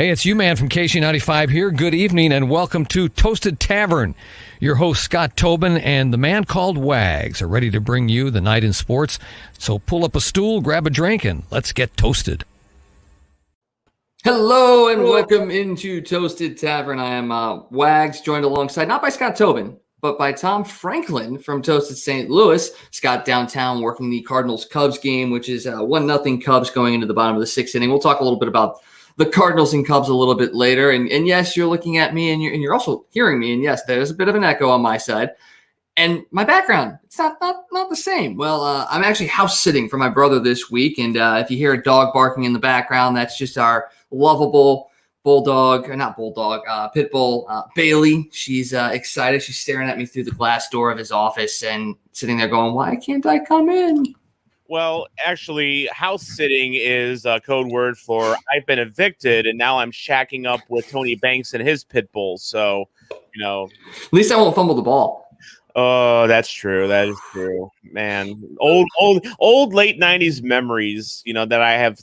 Hey, it's you, man, from KC95 here. Good evening and welcome to Toasted Tavern. Your host, Scott Tobin, and the man called Wags are ready to bring you the night in sports. So pull up a stool, grab a drink, and let's get toasted. Hello and welcome into Toasted Tavern. I am Wags, joined alongside, not by Scott Tobin, but by Tom Franklin from Toasted St. Louis. Scott downtown working the Cardinals-Cubs game, which is 1-0 Cubs going into the bottom of the sixth inning. We'll talk a little bit about the Cardinals and Cubs a little bit later. And yes, you're looking at me and you're also hearing me. And yes, there's a bit of an echo on my side. And my background, it's not the same. Well, I'm actually house sitting for my brother this week. And if you hear a dog barking in the background, that's just our lovable pit bull, Bailey. She's excited. She's staring at me through the glass door of his office and sitting there going, why can't I come in? Well, actually, house sitting is a code word for I've been evicted and now I'm shacking up with Tony Banks and his pit bulls. So, at least I won't fumble the ball. Oh, that's true. That is true, man. Old late 90s memories, that I have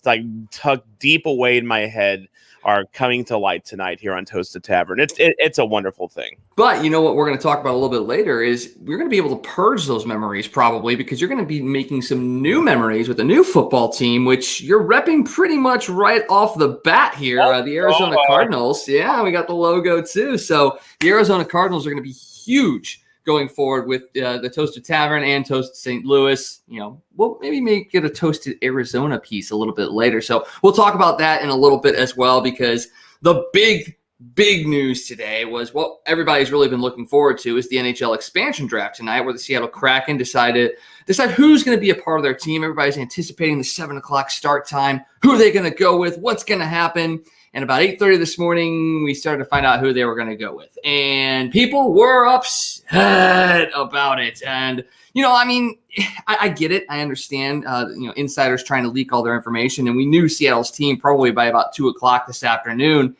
tucked deep away in my head are coming to light tonight here on Toasted Tavern. It's a wonderful thing. But you know what we're going to talk about a little bit later is we're going to be able to purge those memories probably because you're going to be making some new memories with a new football team, which you're repping pretty much right off the bat here. The Arizona Cardinals. Yeah, we got the logo too. So the Arizona Cardinals are going to be huge going forward with the Toasted Tavern and Toasted St. Louis. We'll maybe get a Toasted Arizona piece a little bit later. So we'll talk about that in a little bit as well, because the big news today was what everybody's really been looking forward to is the Nhl Expansion Draft tonight, where the Seattle Kraken decide who's going to be a part of their team. Everybody's anticipating the 7:00 start time. Who are they going to go with? What's going to happen? And about 8:30 this morning, we started to find out who they were going to go with. And people were upset about it. And, I get it. I understand, insiders trying to leak all their information. And we knew Seattle's team probably by about 2:00 this afternoon.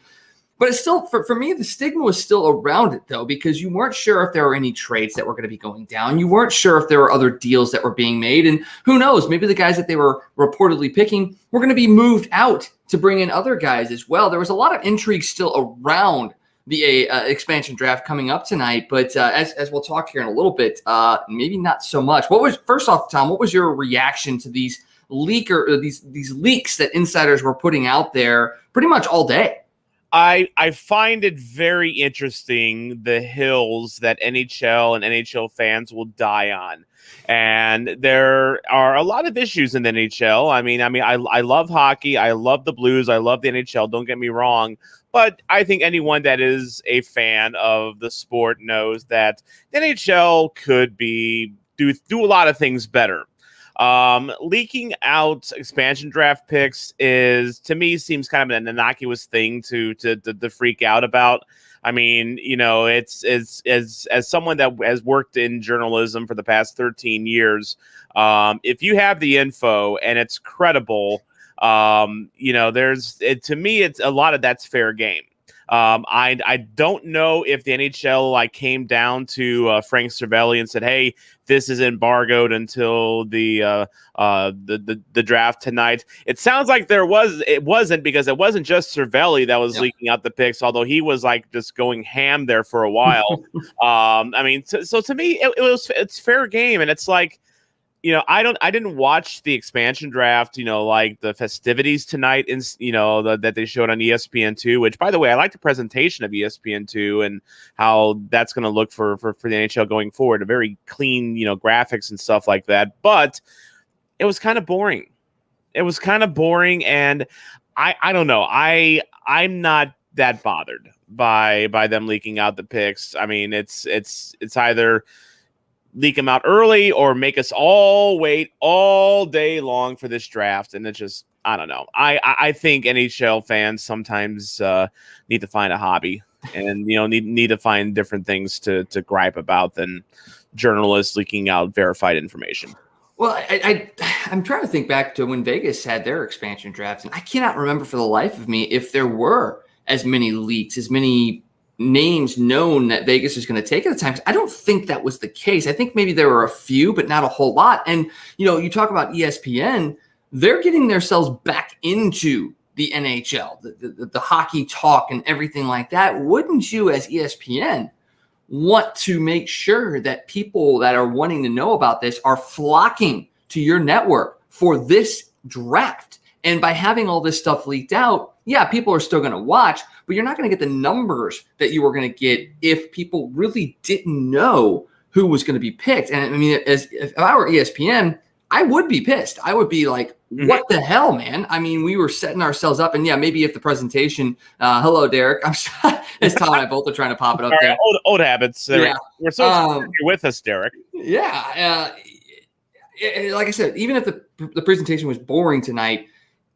But it's still, for me, the stigma was still around it, though, because you weren't sure if there were any trades that were going to be going down. You weren't sure if there were other deals that were being made. And who knows, maybe the guys that they were reportedly picking were going to be moved out to bring in other guys as well. There was a lot of intrigue still around the expansion draft coming up tonight. But as we'll talk here in a little bit, maybe not so much. First off, Tom, what was your reaction to these leaks that insiders were putting out there pretty much all day? I find it very interesting, the hills that NHL and NHL fans will die on. And there are a lot of issues in the NHL. I love hockey. I love the Blues. I love the NHL. Don't get me wrong. But I think anyone that is a fan of the sport knows that the NHL could do a lot of things better. Leaking out expansion draft picks to me seems kind of an innocuous thing to freak out about. It's as someone that has worked in journalism for the past 13 years, if you have the info and it's credible, to me, it's a lot of that's fair game. I don't know if the NHL came down to Frank Cervelli and said, "Hey, this is embargoed until the draft tonight." It sounds like it wasn't, because it wasn't just Cervelli that was leaking out the picks, although he was just going ham there for a while. So to me, it's fair game, and it's like, I didn't watch the expansion draft, the festivities tonight, that they showed on ESPN2, which, by the way, I like the presentation of ESPN2 and how that's going to look for the NHL going forward. A very clean, graphics and stuff like that. But it was kind of boring. And I don't know. I'm not that bothered by them leaking out the picks. It's either leak them out early or make us all wait all day long for this draft. And it's just, I don't know. I think NHL fans sometimes need to find a hobby and, need to find different things to gripe about than journalists leaking out verified information. Well, I'm trying to think back to when Vegas had their expansion draft, and I cannot remember for the life of me if there were as many leaks, as many names known that Vegas was going to take at the time. I don't think that was the case. I think maybe there were a few, but not a whole lot. And, you talk about ESPN, they're getting themselves back into the NHL, the hockey talk and everything like that, wouldn't you as ESPN want to make sure that people that are wanting to know about this are flocking to your network for this draft? And by having all this stuff leaked out, yeah, people are still going to watch, but you're not going to get the numbers that you were going to get if people really didn't know who was going to be picked. And I mean, if I were ESPN, I would be pissed. I would be like, what the hell, man? I mean, we were setting ourselves up. And yeah, maybe if the presentation, hello, Derek. I'm sorry. As Tom and I both are trying to pop it up there. Old habits. Yeah. We're so you're with us, Derek. Yeah. Like I said, even if the presentation was boring tonight,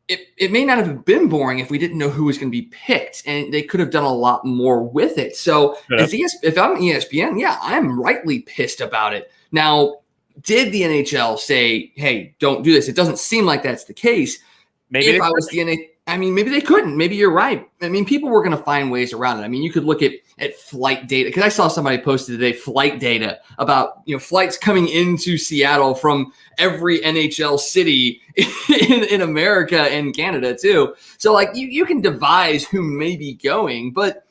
it may not have been boring if we didn't know who was going to be picked, and they could have done a lot more with it. So if I'm ESPN, yeah, I'm rightly pissed about it. Now, did the NHL say, hey, don't do this? It doesn't seem like that's the case. Maybe if I was the NHL, I mean, maybe they couldn't. Maybe you're right. I mean, people were going to find ways around it. I mean, you could look at flight data, because I saw somebody posted today flight data about flights coming into Seattle from every NHL city in America and Canada too. So like you can devise who may be going, but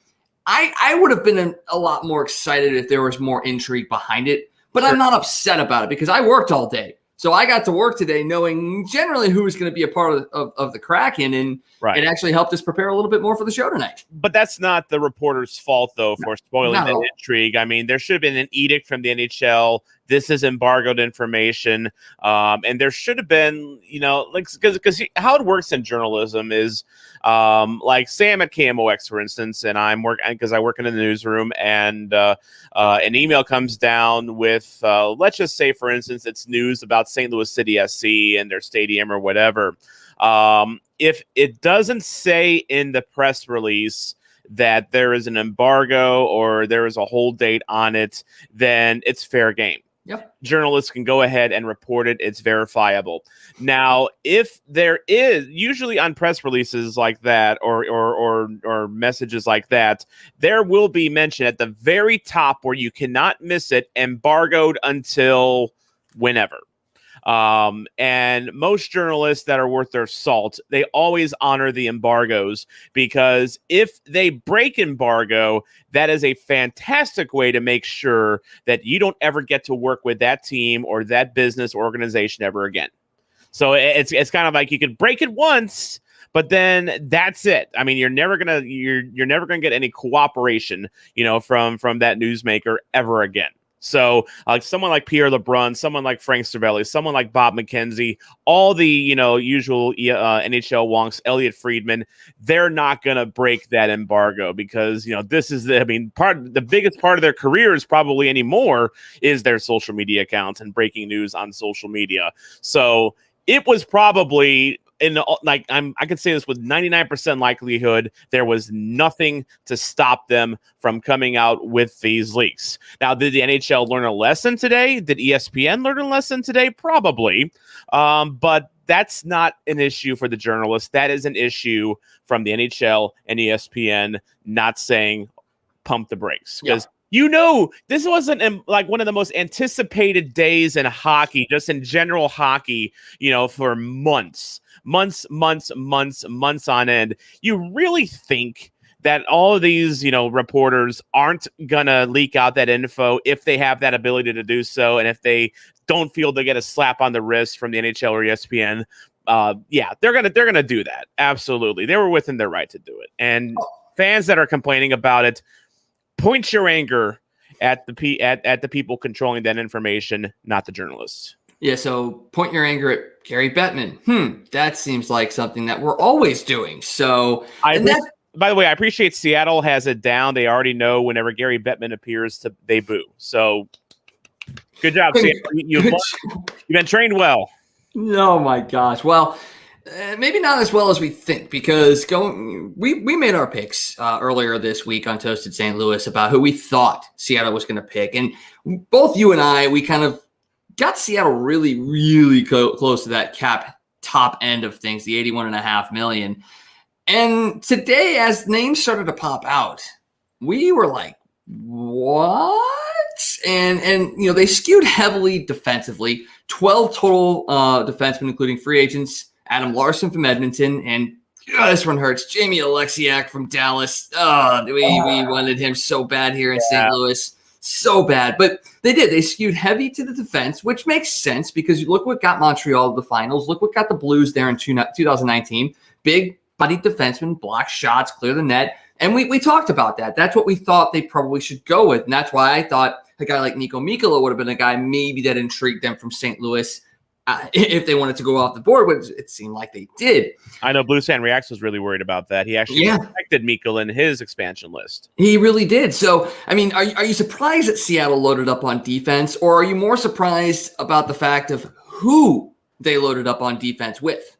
I would have been a lot more excited if there was more intrigue behind it. But I'm not upset about it because I worked all day. So I got to work today knowing generally who was going to be a part of the Kraken, and it actually helped us prepare a little bit more for the show tonight. But that's not the reporter's fault, though, for spoiling that intrigue. I mean, there should have been an edict from the NHL. This is embargoed information. And there should have been, because how it works in journalism is like Sam at KMOX, for instance, and I work in the newsroom, and an email comes down with, let's just say, for instance, it's news about St. Louis City SC and their stadium or whatever. If it doesn't say in the press release that there is an embargo or there is a hold date on it, then it's fair game. Yep. Journalists can go ahead and report it. It's verifiable. Now, if there is, usually on press releases like that or messages like that, there will be mention at the very top where you cannot miss it, embargoed until whenever. And most journalists that are worth their salt, they always honor the embargoes, because if they break embargo, that is a fantastic way to make sure that you don't ever get to work with that team or that business organization ever again. So it's kind of like you can break it once, but then that's it. I mean, you're never gonna get any cooperation, from that newsmaker ever again. So someone like Pierre LeBrun, someone like Frank Cervelli, someone like Bob McKenzie, all the, usual NHL wonks, Elliot Friedman, they're not going to break that embargo because, this is the biggest part of their careers probably anymore is their social media accounts and breaking news on social media. So it was probably I could say this with 99% likelihood, there was nothing to stop them from coming out with these leaks. Now, did the NHL learn a lesson today? Did ESPN learn a lesson today? Probably. But that's not an issue for the journalists. That is an issue from the NHL and ESPN not saying pump the brakes. Because this wasn't like one of the most anticipated days in hockey, just in general hockey, for months on end. You really think that all of these, reporters aren't gonna leak out that info if they have that ability to do so, and if they don't feel they get a slap on the wrist from the NHL or ESPN? They're gonna do that. Absolutely, they were within their right to do it. And fans that are complaining about it, point your anger at the people controlling that information, not the journalists. Yeah, so point your anger at Gary Bettman. That seems like something that we're always doing. So, by the way, I appreciate Seattle has it down. They already know whenever Gary Bettman appears, they boo. So, good job, Seattle. You've been trained well. Oh my gosh. Well, maybe not as well as we think, because we made our picks earlier this week on Toasted St. Louis about who we thought Seattle was going to pick, and both you and I, we kind of got Seattle really, really close to that cap top end of things, the $81.5 million. And today, as names started to pop out, we were like, what? And they skewed heavily defensively. 12 total defensemen, including free agents, Adam Larson from Edmonton and Oh, this one hurts. Jamie Alexiak from Dallas. Oh, we wanted him so bad here in St. Louis. So bad. But they did. They skewed heavy to the defense, which makes sense because you look what got Montreal to the finals. Look what got the Blues there in 2019. Big-bodied defenseman, block shots, clear the net. And we talked about that. That's what we thought they probably should go with. And that's why I thought a guy like Nico Mikkola would have been a guy maybe that intrigued them from St. Louis if they wanted to go off the board, which it seemed like they did. I know Blue Sand Reacts was really worried about that. He actually protected Mikkola in his expansion list. He really did. So, I mean, are you surprised that Seattle loaded up on defense, or are you more surprised about the fact of who they loaded up on defense with?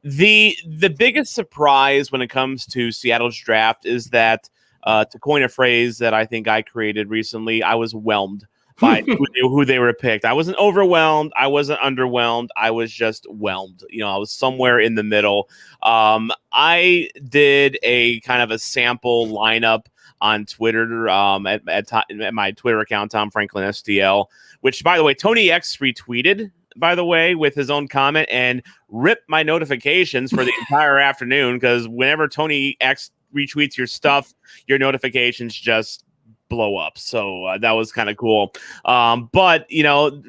The biggest surprise when it comes to Seattle's draft is that, to coin a phrase that I think I created recently, I was whelmed by who they were picked. I wasn't overwhelmed. I wasn't underwhelmed. I was just whelmed. I was somewhere in the middle. I did a kind of a sample lineup on Twitter at my Twitter account, Tom Franklin STL, which, by the way, Tony X retweeted, by the way, with his own comment and ripped my notifications for the entire afternoon, because whenever Tony X retweets your stuff, your notifications just blow up. So that was kind of cool. But,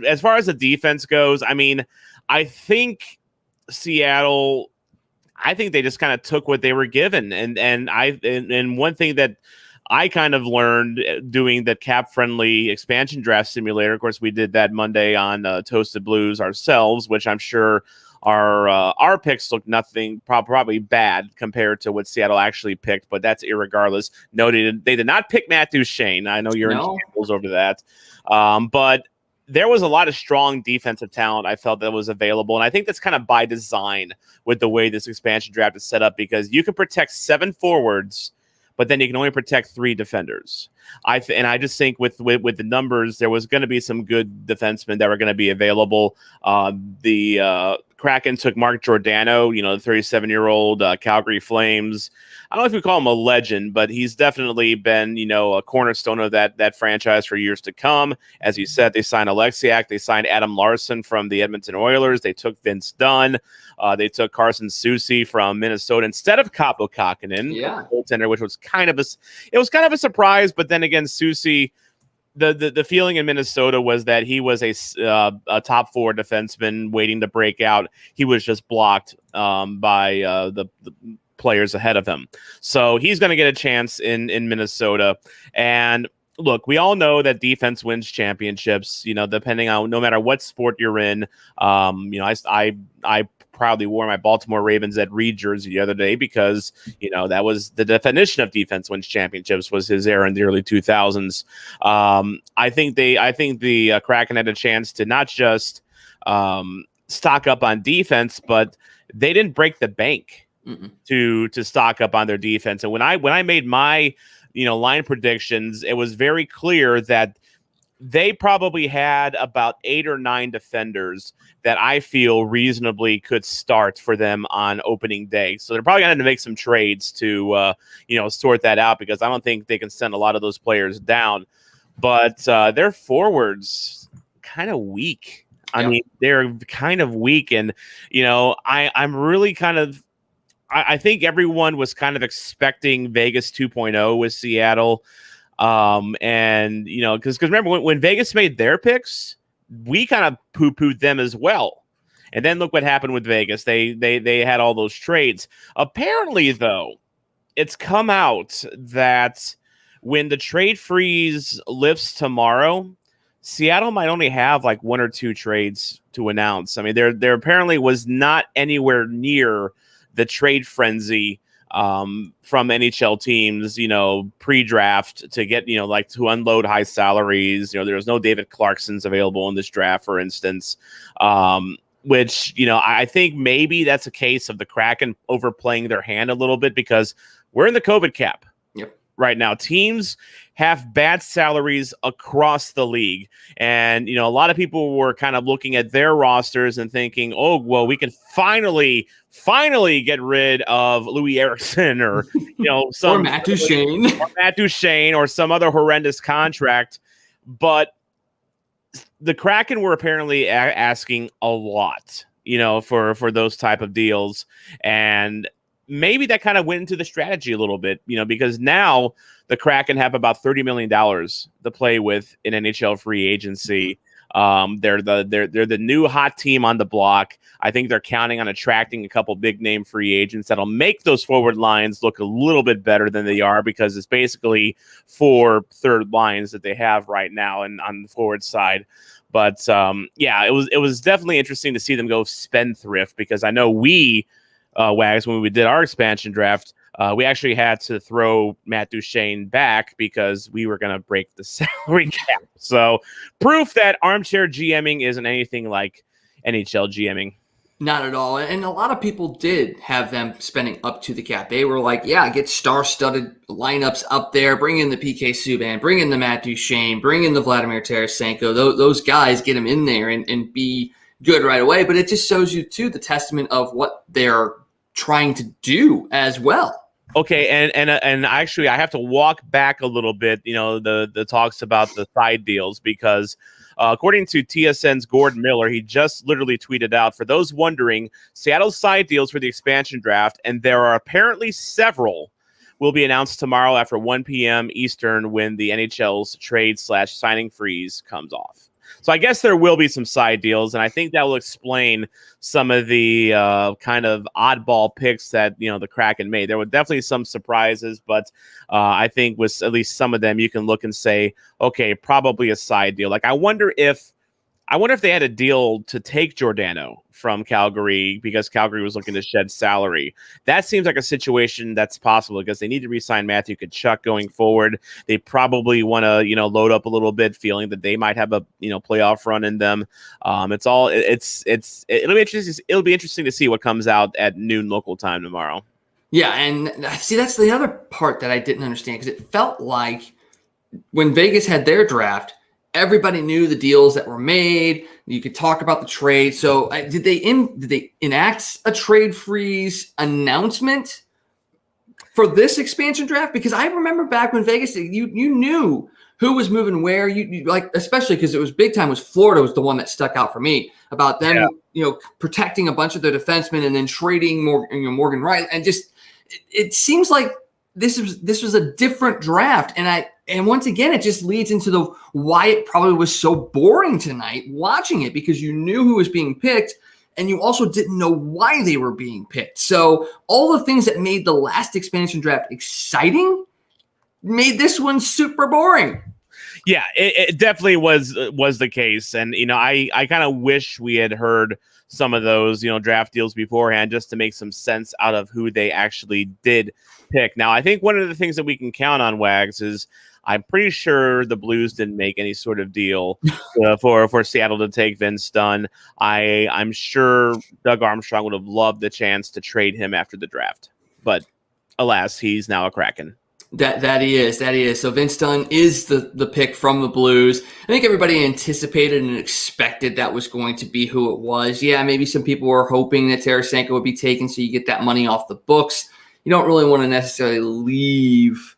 as far as the defense goes, I mean, I think Seattle, I think they just kind of took what they were given. And one thing that I kind of learned doing the cap-friendly expansion draft simulator, of course, we did that Monday on Toasted Blues ourselves, which I'm sure our picks look nothing, probably bad compared to what Seattle actually picked, but that's irregardless. No, they did not pick Matt Duchene. I know you're in shambles over that. But there was a lot of strong defensive talent I felt that was available, and I think that's kind of by design with the way this expansion draft is set up, because you can protect 7 forwards, but then you can only protect 3 defenders. I just think with the numbers, there was going to be some good defensemen that were going to be available. The Kraken took Mark Giordano, the 37-year-old Calgary Flames. I don't know if we call him a legend, but he's definitely been, a cornerstone of that franchise for years to come. As you said, they signed Alexiak. They signed Adam Larson from the Edmonton Oilers. They took Vince Dunn. They took Carson Twarwinski from Minnesota instead of Kaapo Kähkönen, goaltender, which was kind of a surprise. But then again, Twarwinski, the feeling in Minnesota was that he was a top 4 defenseman waiting to break out. He was just blocked by the players ahead of him. So he's going to get a chance in Minnesota. And look, we all know that defense wins championships, depending on no matter what sport you're in. I proudly wore my Baltimore Ravens Ed Reed jersey the other day because, that was the definition of defense wins championships, was his era in the early 2000s. I think the Kraken had a chance to not just stock up on defense, but they didn't break the bank to stock up on their defense. And when I made my line predictions, it was very clear that they probably had about 8 or 9 defenders that I feel reasonably could start for them on opening day. So they're probably going to make some trades to, sort that out, because I don't think they can send a lot of those players down. But their forwards kind of weak. I mean, they're kind of weak. And, I'm really kind of, I think everyone was kind of expecting Vegas 2.0 with Seattle. And because remember when Vegas made their picks, we kind of poo-pooed them as well. And then look what happened with Vegas. They had all those trades. Apparently, though, it's come out that when the trade freeze lifts tomorrow, Seattle might only have like 1 or 2 trades to announce. I mean, there apparently was not anywhere near the trade frenzy from NHL teams, pre-draft to get, to unload high salaries. There was no David Clarksons available in this draft, for instance, which, I think maybe that's a case of the Kraken overplaying their hand a little bit, because we're in the COVID cap right now. Teams have bad salaries across the league. And, a lot of people were kind of looking at their rosters and thinking, oh, well, we can finally get rid of Louis Eriksson or, some or Matt Duchene or some other horrendous contract. But the Kraken were apparently asking a lot, for those type of deals. And maybe that kind of went into the strategy a little bit, because now the Kraken have about $30 million to play with in NHL free agency. They're the new hot team on the block. I think they're counting on attracting a couple big name free agents that'll make those forward lines look a little bit better than they are, because it's basically 4 third lines that they have right now and on the forward side. But it was definitely interesting to see them go spendthrift, because I know Wags, when we did our expansion draft, we actually had to throw Matt Duchene back because we were going to break the salary cap. So proof that armchair GMing isn't anything like NHL GMing. Not at all. And a lot of people did have them spending up to the cap. They were like, yeah, get star-studded lineups up there. Bring in the PK Subban. Bring in the Matt Duchene. Bring in the Vladimir Tarasenko. Those guys, get them in there and be good right away. But it just shows you, too, the testament of what they're trying to do as well. Okay, and actually, I have to walk back a little bit, the talks about the side deals, because according to TSN's Gordon Miller, he just literally tweeted out, for those wondering, Seattle's side deals for the expansion draft, and there are apparently several, will be announced tomorrow after 1 p.m. Eastern when the NHL's trade/signing freeze comes off. So I guess there will be some side deals, and I think that will explain some of the kind of oddball picks that the Kraken made. There were definitely some surprises, but I think with at least some of them, you can look and say, okay, probably a side deal. Like I wonder if they had a deal to take Giordano from Calgary because Calgary was looking to shed salary. That seems like a situation that's possible because they need to re-sign Matthew Tkachuk going forward. They probably want to, load up a little bit, feeling that they might have a, playoff run in them. It'll be interesting to see what comes out at noon local time tomorrow. Yeah, and see, that's the other part that I didn't understand, because it felt like when Vegas had their draft, everybody knew the deals that were made. You could talk about the trade. So did they enact a trade freeze announcement for this expansion draft? Because I remember back when Vegas, you knew who was moving where. You like, especially because it was big time. Was Florida was the one that stuck out for me about them, protecting a bunch of their defensemen and then trading Morgan Riley, and just it seems like this was a different draft. And once again, it just leads into why it probably was so boring tonight watching it, because you knew who was being picked and you also didn't know why they were being picked. So all the things that made the last expansion draft exciting made this one super boring. Yeah, it definitely was the case. And, I kind of wish we had heard some of those, draft deals beforehand, just to make some sense out of who they actually did pick. Now, I think one of the things that we can count on, Wags, is I'm pretty sure the Blues didn't make any sort of deal for Seattle to take Vince Dunn. I'm sure Doug Armstrong would have loved the chance to trade him after the draft, but alas, he's now a Kraken. That he is. So Vince Dunn is the pick from the Blues. I think everybody anticipated and expected that was going to be who it was. Yeah, maybe some people were hoping that Tarasenko would be taken so you get that money off the books. You don't really want to necessarily leave,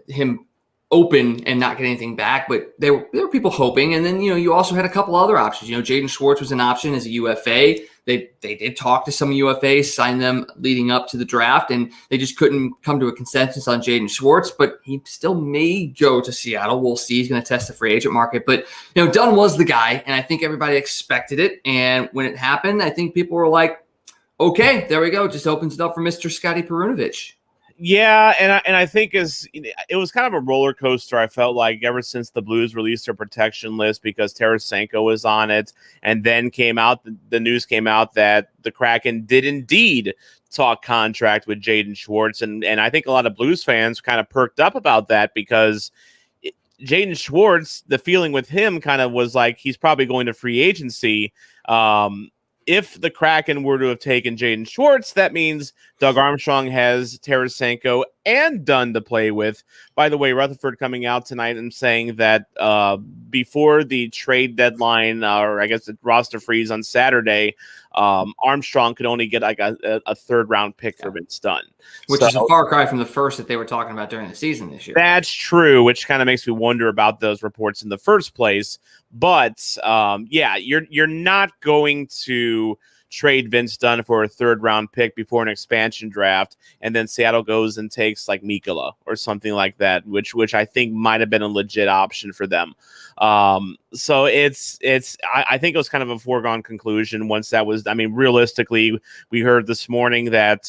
him open and not get anything back, but there were people hoping. And then, you also had a couple other options. Jaden Schwartz was an option as a UFA. They did talk to some UFAs, sign them leading up to the draft, and they just couldn't come to a consensus on Jaden Schwartz, but he still may go to Seattle. We'll see. He's going to test the free agent market. But, Dunn was the guy, and I think everybody expected it. And when it happened, I think people were like, okay, there we go. Just opens it up for Mr. Scotty Perunovich. Yeah, and I think it was kind of a roller coaster. I felt like ever since the Blues released their protection list, because Tarasenko was on it, and then the news came out that the Kraken did indeed talk contract with Jaden Schwartz, and I think a lot of Blues fans kind of perked up about that, because Jaden Schwartz, the feeling with him kind of was like he's probably going to free agency. If the Kraken were to have taken Jaden Schwartz, that means Doug Armstrong has Tarasenko and Dunn to play with. By the way, Rutherford coming out tonight and saying that before the trade deadline, or I guess the roster freeze on Saturday, Armstrong could only get like a third-round pick for Vince Dunn. Which is a far cry from the first that they were talking about during the season this year. That's true, which kind of makes me wonder about those reports in the first place. But, you're not going to trade Vince Dunn for a 3rd-round pick before an expansion draft, and then Seattle goes and takes like Mikola or something like that, which I think might have been a legit option for them. So I think it was kind of a foregone conclusion once that was. I mean, realistically, we heard this morning that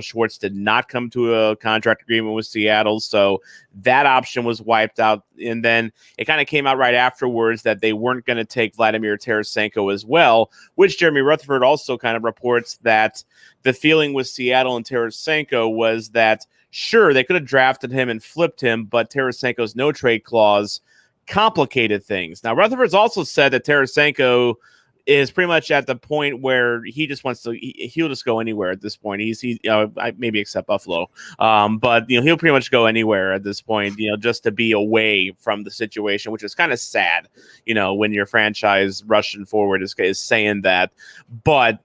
Schwartz did not come to a contract agreement with Seattle, so that option was wiped out. And then it kind of came out right afterwards that they weren't going to take Vladimir Tarasenko as well, which Jeremy Rutherford also kind of reports that the feeling with Seattle and Tarasenko was that, sure, they could have drafted him and flipped him, but Tarasenko's no trade clause complicated things. Now, Rutherford's also said that Tarasenko is pretty much at the point where he just wants to, he'll just go anywhere at this point. Maybe except Buffalo. But he'll pretty much go anywhere at this point, just to be away from the situation, which is kind of sad, when your franchise Russian forward is saying that. But,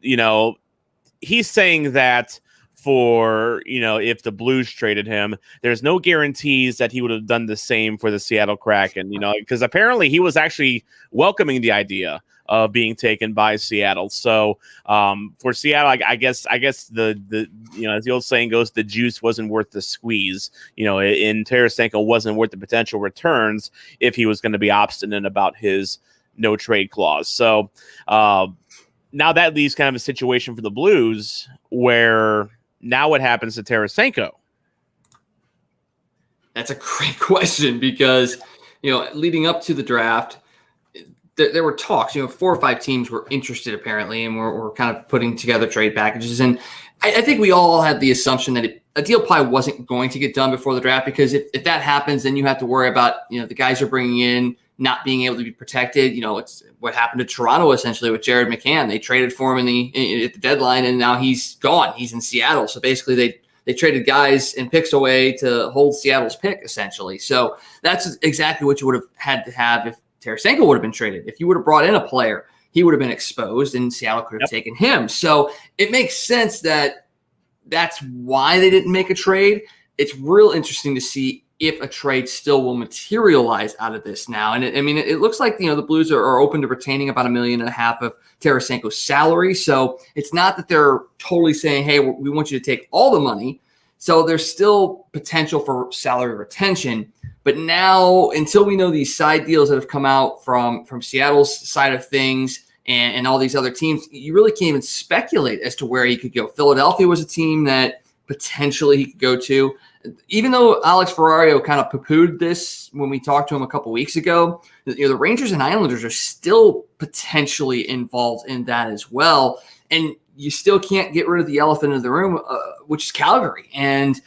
he's saying that for, if the Blues traded him, there's no guarantees that he would have done the same for the Seattle Kraken, because apparently he was actually welcoming the idea of being taken by Seattle. So for Seattle, I guess the as the old saying goes, the juice wasn't worth the squeeze. In Tarasenko wasn't worth the potential returns if he was going to be obstinate about his no trade clause. So now that leaves kind of a situation for the Blues where now what happens to Tarasenko? That's a great question because, leading up to the draft, there were talks, 4 or 5 teams were interested apparently, and we're kind of putting together trade packages. And I think we all had the assumption that a deal probably wasn't going to get done before the draft, because if that happens, then you have to worry about, the guys you're bringing in not being able to be protected. It's what happened to Toronto essentially with Jared McCann. They traded for him at the deadline, and now he's gone. He's in Seattle. So basically they traded guys and picks away to hold Seattle's pick essentially. So that's exactly what you would have had to have if Tarasenko would have been traded. If you would have brought in a player, he would have been exposed, and Seattle could have taken him. So it makes sense that that's why they didn't make a trade. It's real interesting to see if a trade still will materialize out of this now. And it looks like, the Blues are open to retaining about $1.5 million of Tarasenko's salary. So it's not that they're totally saying, hey, we want you to take all the money. So there's still potential for salary retention. But now, until we know these side deals that have come out from Seattle's side of things and all these other teams, you really can't even speculate as to where he could go. Philadelphia was a team that potentially he could go to. Even though Alex Ferrario kind of poo-pooed this when we talked to him a couple weeks ago, the Rangers and Islanders are still potentially involved in that as well. And you still can't get rid of the elephant in the room, which is Calgary. And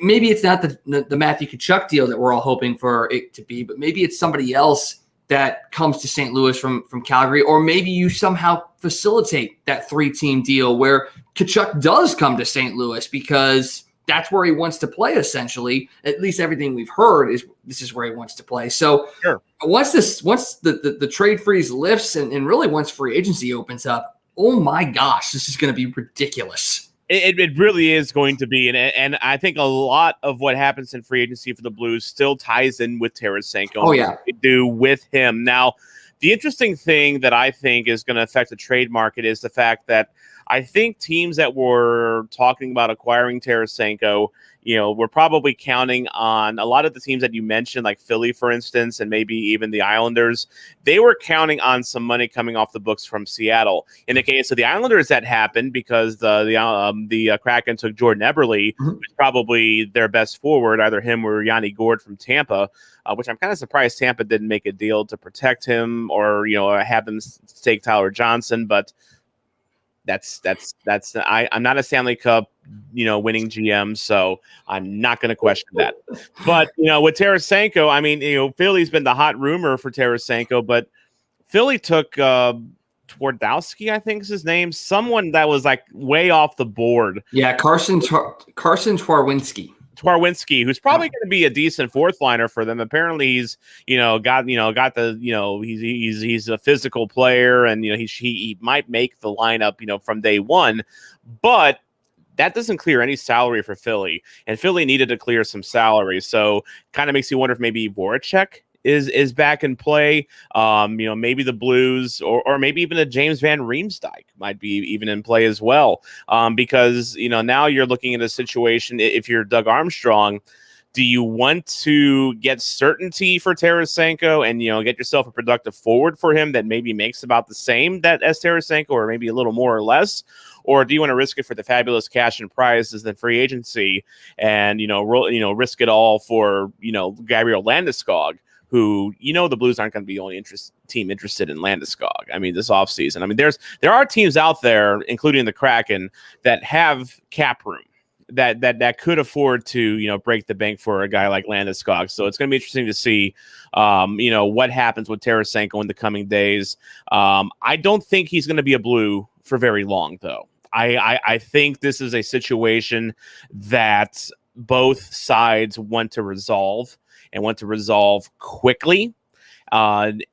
maybe it's not the Matthew Tkachuk deal that we're all hoping for it to be, but maybe it's somebody else that comes to St. Louis from Calgary, or maybe you somehow facilitate that 3-team deal where Tkachuk does come to St. Louis because that's where he wants to play, essentially. At least everything we've heard is this is where he wants to play. So sure. Once the trade freeze lifts and really once free agency opens up, oh my gosh, this is going to be ridiculous. It really is going to be. And I think a lot of what happens in free agency for the Blues still ties in with Tarasenko. Oh, yeah. They do with him. Now, the interesting thing that I think is going to affect the trade market is the fact that I think teams that were talking about acquiring Tarasenko, we're probably counting on a lot of the teams that you mentioned, like Philly, for instance, and maybe even the Islanders. They were counting on some money coming off the books from Seattle. In the case of the Islanders, that happened because the Kraken took Jordan Eberle, who's probably their best forward, either him or Yanni Gourde from Tampa, which I'm kind of surprised Tampa didn't make a deal to protect him or have them take Tyler Johnson, but I'm not a Stanley Cup, winning GM, so I'm not going to question that. But, with Tarasenko, Philly's been the hot rumor for Tarasenko, but Philly took Twardowski, I think is his name, someone that was like way off the board. Yeah, Carson Twarwinski. Twarwinski, who's probably going to be a decent 4th liner for them. Apparently, he's got the he's a physical player, and he might make the lineup from day one, but that doesn't clear any salary for Philly, and Philly needed to clear some salary. So kind of makes you wonder if maybe Voracek is back in play. Maybe the Blues or maybe even a James Van Riemsdyk might be even in play as well. Because, now you're looking at a situation, if you're Doug Armstrong, do you want to get certainty for Tarasenko and, get yourself a productive forward for him that maybe makes about the same as Tarasenko or maybe a little more or less? Or do you want to risk it for the fabulous cash and prizes and free agency and, risk it all for, Gabriel Landeskog, who, the Blues aren't going to be the only team interested in Landeskog. I mean, this offseason. I mean, there are teams out there, including the Kraken, that have cap room that could afford to, break the bank for a guy like Landeskog. So it's going to be interesting to see, what happens with Tarasenko in the coming days. I don't think he's going to be a Blue for very long, though. I think this is a situation that both sides want to resolve and want to resolve quickly. And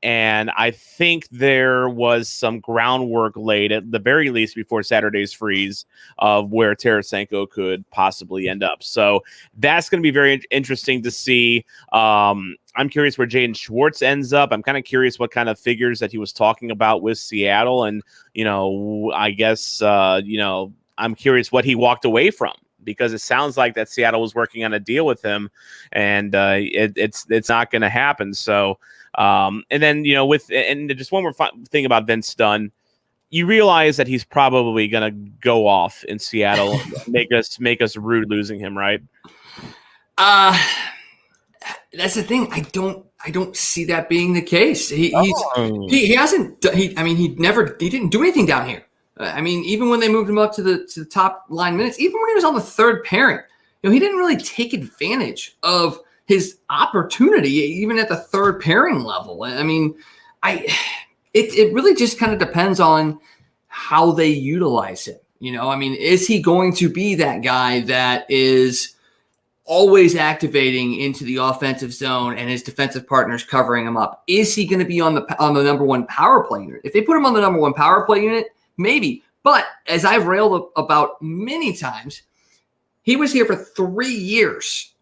I think there was some groundwork laid, at the very least, before Saturday's freeze of where Tarasenko could possibly end up. So that's going to be very interesting to see. I'm curious where Jaden Schwartz ends up. I'm kind of curious what kind of figures that he was talking about with Seattle. And, I guess, I'm curious what he walked away from, because it sounds like that Seattle was working on a deal with him, and it's not going to happen. So, and then, and just one more thing about Vince Dunn, you realize that he's probably going to go off in Seattle, make us rude losing him, right? That's the thing. I don't see that being the case. He hasn't. He didn't do anything down here. I mean, even when they moved him up to the top line minutes, even when he was on the third pairing, he didn't really take advantage of his opportunity, even at the third pairing level. I mean, it really just kind of depends on how they utilize him. I mean, is he going to be that guy that is always activating into the offensive zone and his defensive partners covering him up? Is he going to be on the number one power play unit? If they put him on the number one power play unit, maybe. But as I've railed about many times, he was here for 3 years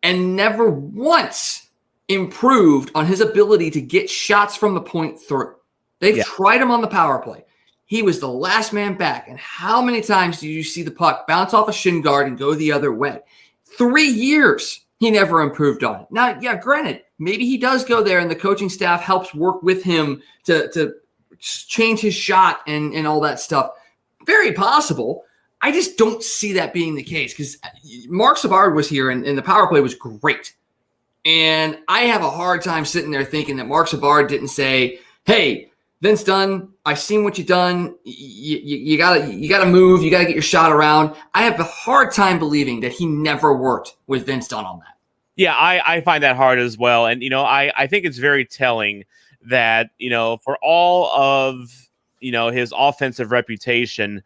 and never once improved on his ability to get shots from the point through. They've tried him on the power play. He was the last man back. And how many times do you see the puck bounce off a shin guard and go the other way? 3 years, he never improved on it. Now, granted, maybe he does go there and the coaching staff helps work with him to change his shot and all that stuff. Very possible. I just don't see that being the case, because Mark Savard was here and the power play was great. And I have a hard time sitting there thinking that Mark Savard didn't say, hey, Vince Dunn, I've seen what you've done. You gotta move. You gotta get your shot around. I have a hard time believing that he never worked with Vince Dunn on that. Yeah, I find that hard as well. And, I think it's very telling that, for all of, his offensive reputation,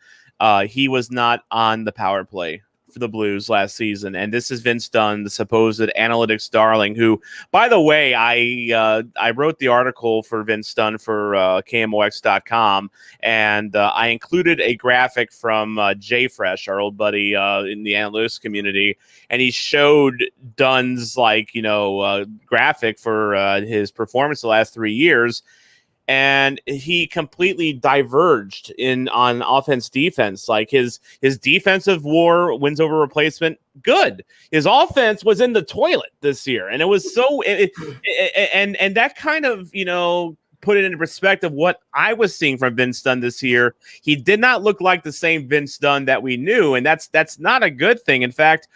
he was not on the power play for the Blues last season. And this is Vince Dunn, the supposed analytics darling, who, by the way, I wrote the article for Vince Dunn for KMOX.com, and I included a graphic from JFresh, our old buddy in the analytics community, and he showed Dunn's graphic for his performance the last 3 years. And he completely diverged on offense defense. Like his defensive WAR, wins over replacement, good. His offense was in the toilet this year, and it was so. And that kind of put it into perspective what I was seeing from Vince Dunn this year. He did not look like the same Vince Dunn that we knew, and that's not a good thing. In fact,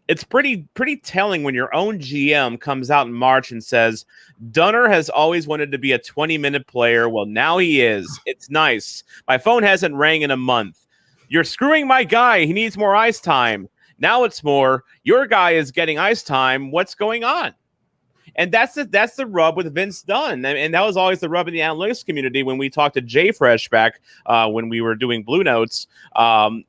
it's pretty telling when your own GM comes out in March and says, Dunner has always wanted to be a 20-minute player. Well, now he is. It's nice. My phone hasn't rang in a month. You're screwing my guy. He needs more ice time. Now it's more. Your guy is getting ice time. What's going on? And that's the rub with Vince Dunn. And that was always the rub in the analytics community when we talked to JFresh back when we were doing Blue Notes.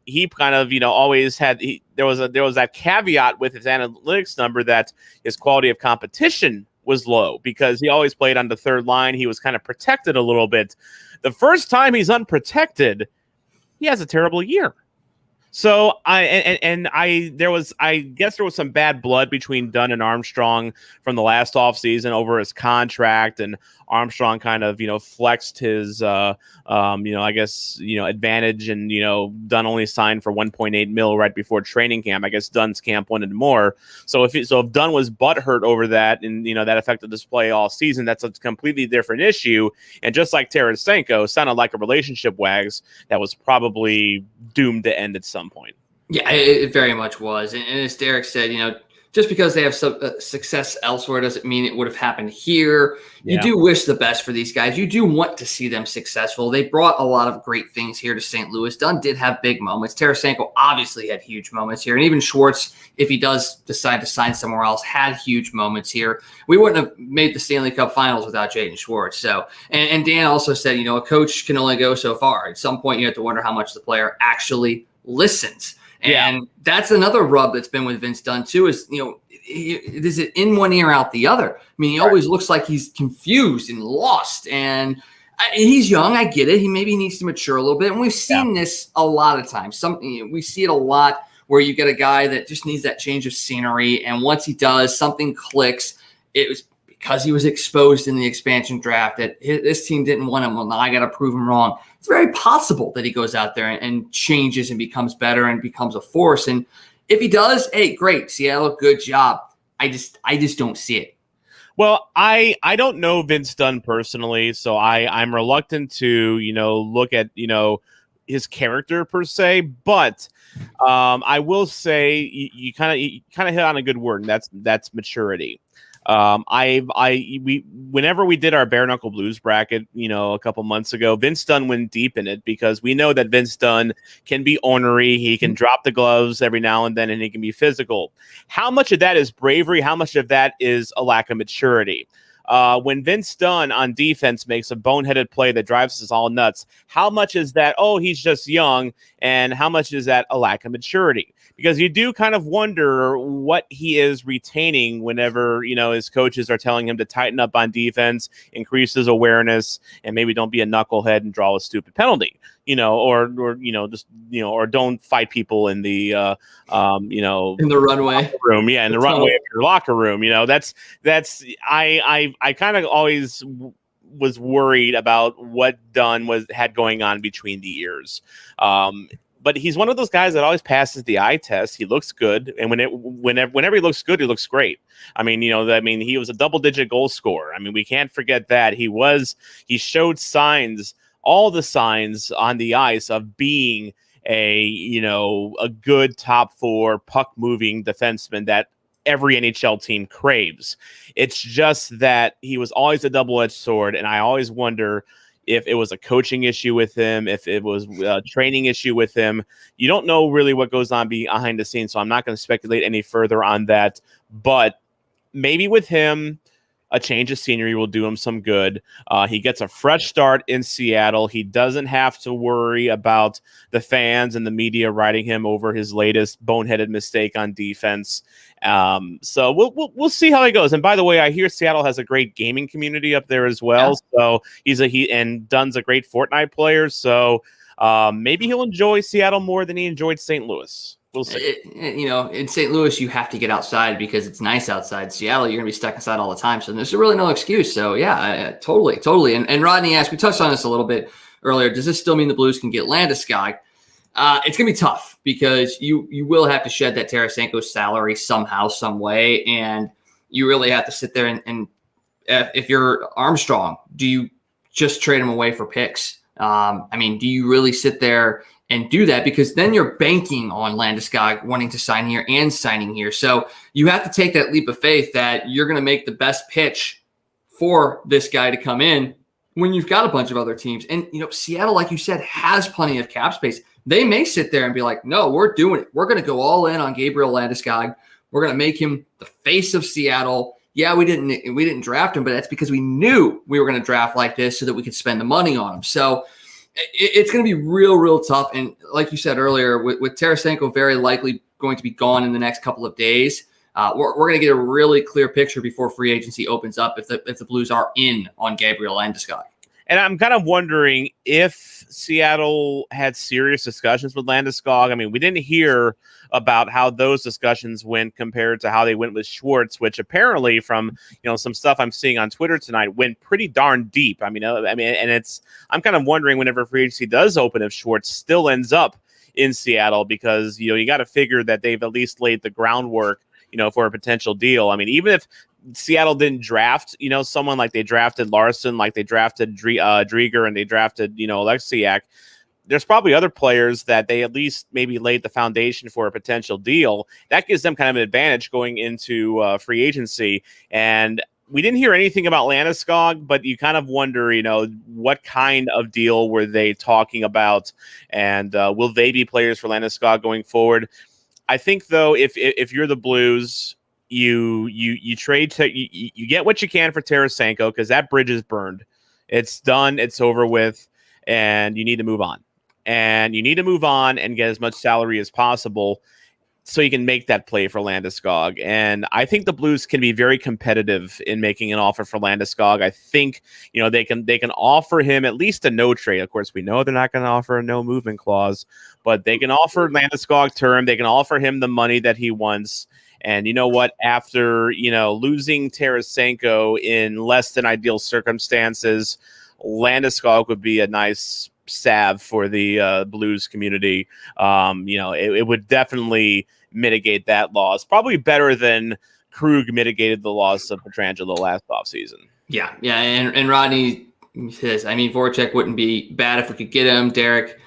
He kind of, always had there was that caveat with his analytics number that his quality of competition was low because he always played on the third line. He was kind of protected a little bit. The first time he's unprotected, he has a terrible year. So I guess there was some bad blood between Dunn and Armstrong from the last offseason over his contract, and Armstrong kind of, flexed his, advantage, and, Dunn only signed for 1.8 mil right before training camp. I guess Dunn's camp wanted more. So if Dunn was butthurt over that, and, that affected his play all season, that's a completely different issue. And just like Tarasenko, sounded like a relationship, Wags, that was probably doomed to end at some point. Yeah, it very much was. And as Derek said, just because they have some success elsewhere doesn't mean it would have happened here. You do wish the best for these guys. You do want to see them successful. They brought a lot of great things here to St. Louis. Dunn did have big moments. Tarasenko obviously had huge moments here. And even Schwartz, if he does decide to sign somewhere else, had huge moments here. We wouldn't have made the Stanley Cup Finals without Jaden Schwartz. So, and Dan also said, a coach can only go so far. At some point, you have to wonder how much the player actually listens. And that's another rub that's been with Vince Dunn too, is, is it in one ear, out the other? I mean, he always looks like he's confused and lost, and he's young. I get it. He maybe needs to mature a little bit. And we've seen this a lot of times. We see it a lot where you get a guy that just needs that change of scenery. And once he does, something clicks. It was because he was exposed in the expansion draft that this team didn't want him. Well, now I got to prove him wrong. It's very possible that he goes out there and changes and becomes better and becomes a force. And if he does, hey, great. Seattle, good job. I just don't see it. Well, I don't know Vince Dunn personally, so I'm reluctant to, look at, his character per se, but I will say you kind of hit on a good word, and that's maturity. Whenever we did our bare knuckle blues bracket, a couple months ago, Vince Dunn went deep in it because we know that Vince Dunn can be ornery. He can drop the gloves every now and then, and he can be physical. How much of that is bravery? How much of that is a lack of maturity? When Vince Dunn on defense makes a boneheaded play that drives us all nuts, how much is that, he's just young, and how much is that a lack of maturity? Because you do kind of wonder what he is retaining whenever, his coaches are telling him to tighten up on defense, increase his awareness, and maybe don't be a knucklehead and draw a stupid penalty, or don't fight people in the, in the runway room. Yeah. In the runway of your locker room, I kind of always was worried about what Dunn had going on between the ears. But he's one of those guys that always passes the eye test. He looks good, and whenever he looks good, he looks great. I mean, he was a double-digit goal scorer. I mean, we can't forget that. He showed signs, all the signs on the ice of being a good top four puck-moving defenseman that every NHL team craves. It's just that he was always a double-edged sword, and I always wonder if it was a coaching issue with him, if it was a training issue with him. You don't know really what goes on behind the scenes, so I'm not going to speculate any further on that. But maybe with him, a change of scenery will do him some good. He gets a fresh start in Seattle. He doesn't have to worry about the fans and the media writing him over his latest boneheaded mistake on defense. So we'll see how he goes. And by the way, I hear Seattle has a great gaming community up there as well. Yeah. So and Dunn's a great Fortnite player. So maybe he'll enjoy Seattle more than he enjoyed St. Louis. We'll see. In St. Louis, you have to get outside because it's nice outside. Seattle, you're going to be stuck inside all the time. So there's really no excuse. So, yeah, totally. And Rodney asked, we touched on this a little bit earlier, does this still mean the Blues can get Landeskog? It's going to be tough because you will have to shed that Tarasenko salary somehow, some way. And you really have to sit there and if you're Armstrong, do you just trade him away for picks? Do you really sit there and do that? Because then you're banking on Landeskog wanting to sign here and signing here. So you have to take that leap of faith that you're going to make the best pitch for this guy to come in when you've got a bunch of other teams. And, Seattle, like you said, has plenty of cap space. They may sit there and be like, no, we're doing it. We're going to go all in on Gabriel Landeskog. We're going to make him the face of Seattle. Yeah, we didn't draft him, but that's because we knew we were going to draft like this so that we could spend the money on him. So it's going to be real tough. And like you said earlier, with Tarasenko very likely going to be gone in the next couple of days, we're going to get a really clear picture before free agency opens up if the Blues are in on Gabriel Landeskog. And I'm kind of wondering if Seattle had serious discussions with Landeskog. I mean, we didn't hear about how those discussions went compared to how they went with Schwartz, which apparently, from some stuff I'm seeing on Twitter tonight, went pretty darn deep. And I'm kind of wondering whenever free agency does open if Schwartz still ends up in Seattle, because you got to figure that they've at least laid the groundwork for a potential deal. I mean, even if Seattle didn't draft, someone like they drafted Larson, like they drafted Drieger, and they drafted, Alexiak, there's probably other players that they at least maybe laid the foundation for a potential deal. That gives them kind of an advantage going into free agency. And we didn't hear anything about Landeskog, but you kind of wonder, what kind of deal were they talking about, and will they be players for Landeskog going forward? I think, though, if you're the Blues, you trade you get what you can for Tarasenko, because that bridge is burned. It's done. It's over with, and you need to move on. And you need to move on and get as much salary as possible so you can make that play for Landeskog. And I think the Blues can be very competitive in making an offer for Landeskog. I think, they can offer him at least a no trade. Of course, we know they're not going to offer a no movement clause, but they can offer Landeskog term. They can offer him the money that he wants. And you know what? After, losing Tarasenko in less than ideal circumstances, Landeskog would be a nice salve for the Blues community. It would definitely mitigate that loss. Probably better than Krug mitigated the loss of Pietrangelo last offseason. Yeah. And Rodney says, Voracek wouldn't be bad if we could get him. Derek,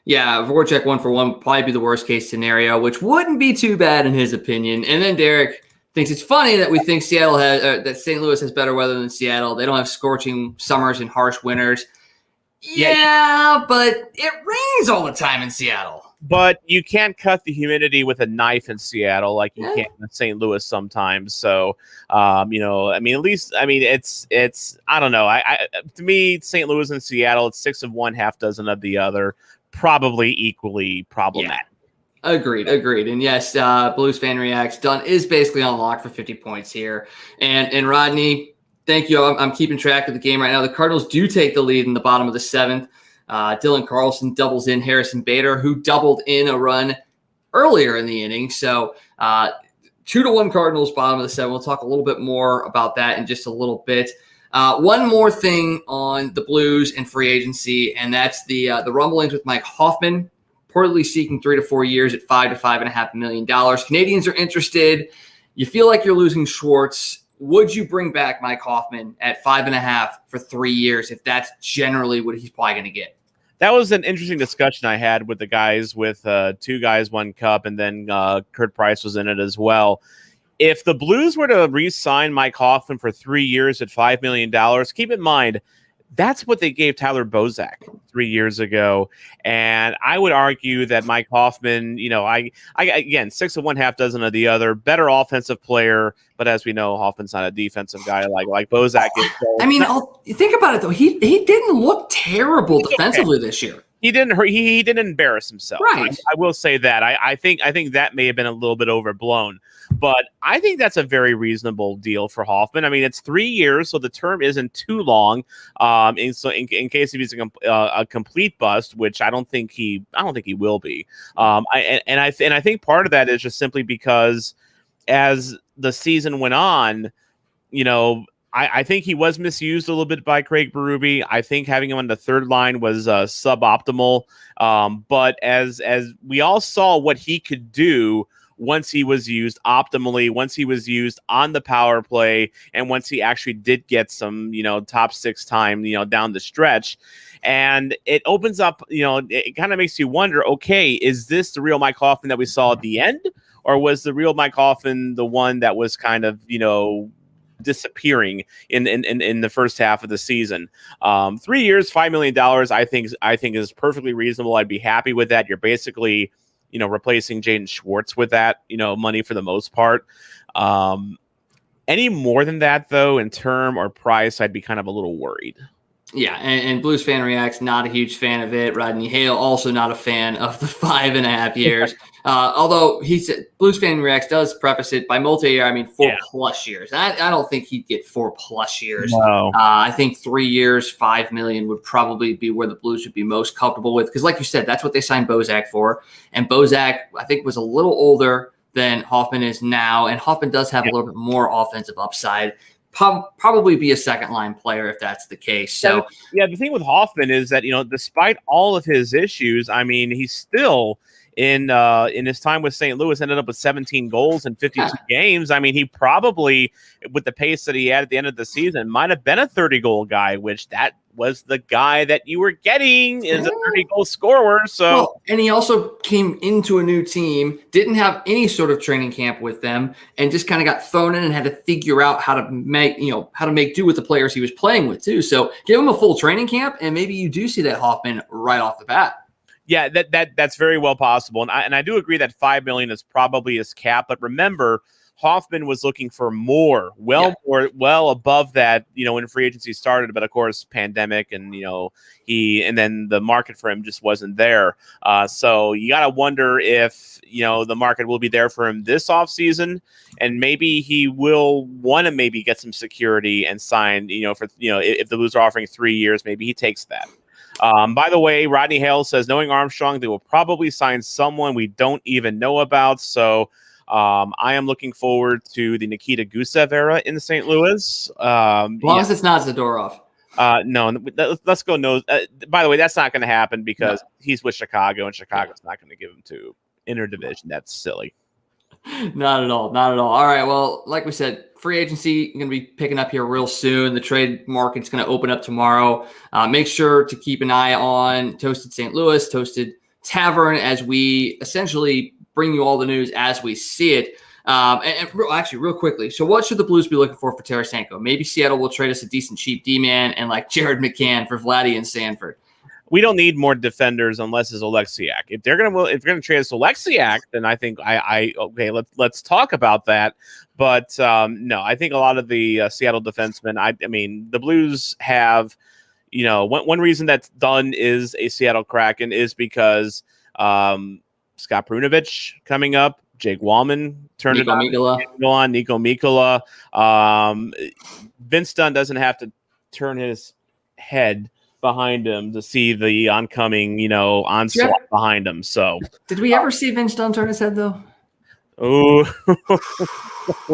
yeah, Voracek 1-for-1 would probably be the worst case scenario, which wouldn't be too bad in his opinion. And then Derek thinks it's funny that we think that St. Louis has better weather than Seattle. They don't have scorching summers and harsh winters. Yeah, but it rains all the time in Seattle. But you can't cut the humidity with a knife in Seattle like you can in St. Louis sometimes. So, at least, it's I don't know. To me, St. Louis and Seattle, it's 6 of one, half dozen of the other. Probably equally problematic. Yeah. Agreed. And yes, Blues fan reacts. Dunn is basically on lock for 50 points here. And Rodney, thank you. I'm keeping track of the game right now. The Cardinals do take the lead in the bottom of the 7th. Dylan Carlson doubles in Harrison Bader, who doubled in a run earlier in the inning. So 2-1 Cardinals, bottom of the 7th. We'll talk a little bit more about that in just a little bit. One more thing on the Blues and free agency, and that's the rumblings with Mike Hoffman, reportedly seeking 3 to 4 years at $5 to $5.5 million. Canadians are interested. You feel like you're losing Schwartz. Would you bring back Mike Hoffman at $5.5 for 3 years if that's generally what he's probably going to get? That was an interesting discussion I had with the guys with 2 guys, 1 cup, and then Kurt Price was in it as well. If the Blues were to re-sign Mike Hoffman for 3 years at $5 million, keep in mind, that's what they gave Tyler Bozak 3 years ago. And I would argue that Mike Hoffman, again, 6 of one, half dozen of the other, better offensive player. But as we know, Hoffman's not a defensive guy like Bozak is. You think about it, though. He didn't look terrible defensively this year. He didn't hurt. He didn't embarrass himself. Right. I will say that. I think that may have been a little bit overblown, but I think that's a very reasonable deal for Hoffman. It's 3 years, so the term isn't too long. And so in case if he's a complete bust, which I don't think he will be. I think part of that is just simply because as the season went on, I think he was misused a little bit by Craig Berube. I think having him on the third line was suboptimal. But as we all saw what he could do once he was used optimally, once he was used on the power play, and once he actually did get some, top 6 time, down the stretch. And it opens up, it kind of makes you wonder, okay, is this the real Mike Hoffman that we saw at the end? Or was the real Mike Hoffman the one that was kind of, disappearing in the first half of the season? 3 years, $5 million, I think is perfectly reasonable. I'd be happy with that. You're basically, replacing Jaden Schwartz with that, money for the most part. Any more than that, though, in term or price, I'd be kind of a little worried. Yeah, and Blues fan reacts, not a huge fan of it. Rodney Hale, also not a fan of the 5.5 years. Although he said Blues fan reacts does preface it by multi-year, I mean 4+ years. I don't think he'd get 4+ years. No. I think 3 years, $5 million would probably be where the Blues would be most comfortable with. Because like you said, that's what they signed Bozak for. And Bozak, I think, was a little older than Hoffman is now. And Hoffman does have a little bit more offensive upside. Probably be a second line player if that's the case. So the thing with Hoffman is that, despite all of his issues, I mean, he's still in his time with St. Louis ended up with 17 goals in 52 games. I mean, he probably, with the pace that he had at the end of the season, might have been a 30-goal guy, which that was the guy that you were getting is a 30-goal scorer. So, and he also came into a new team, didn't have any sort of training camp with them, and just kind of got thrown in and had to figure out how to make do with the players he was playing with too. So give him a full training camp, and maybe you do see that Hoffman right off the bat. Yeah, that's very well possible, and I do agree that $5 million is probably his cap. But remember, Hoffman was looking for more, well above that, when free agency started. But of course, pandemic, and and then the market for him just wasn't there. So you got to wonder if the market will be there for him this offseason, and maybe he will want to maybe get some security and sign. For if the Blues are offering 3 years, maybe he takes that. By the way, Rodney Hale says, knowing Armstrong, they will probably sign someone we don't even know about. So I am looking forward to the Nikita Gusev era in St. Louis. As long as it's not Zadorov. No, let's go. No. By the way, that's not going to happen because he's with Chicago, and Chicago's not going to give him to interdivision. That's silly. Not at all. Not at all. All right. Well, like we said, free agency going to be picking up here real soon. The trade market's going to open up tomorrow. Make sure to keep an eye on Toasted St. Louis, Toasted Tavern, as we essentially bring you all the news as we see it. Actually, real quickly. So what should the Blues be looking for Tarasenko? Maybe Seattle will trade us a decent cheap D-man and like Jared McCann for Vladdy and Sanford. We don't need more defenders unless it's Oleksiak. If they're gonna trade us Oleksiak, then I think okay. Let's talk about that. But no, I think a lot of the Seattle defensemen. I mean, the Blues have, one reason that Dunn is a Seattle Kraken is because Scott Perunovich coming up, Jake Wallman turned Nico on, Nico Mikkola. Vince Dunn doesn't have to turn his head behind him to see the oncoming, onslaught behind him. So, did we ever see Vince Dunn turn his head though? Oh,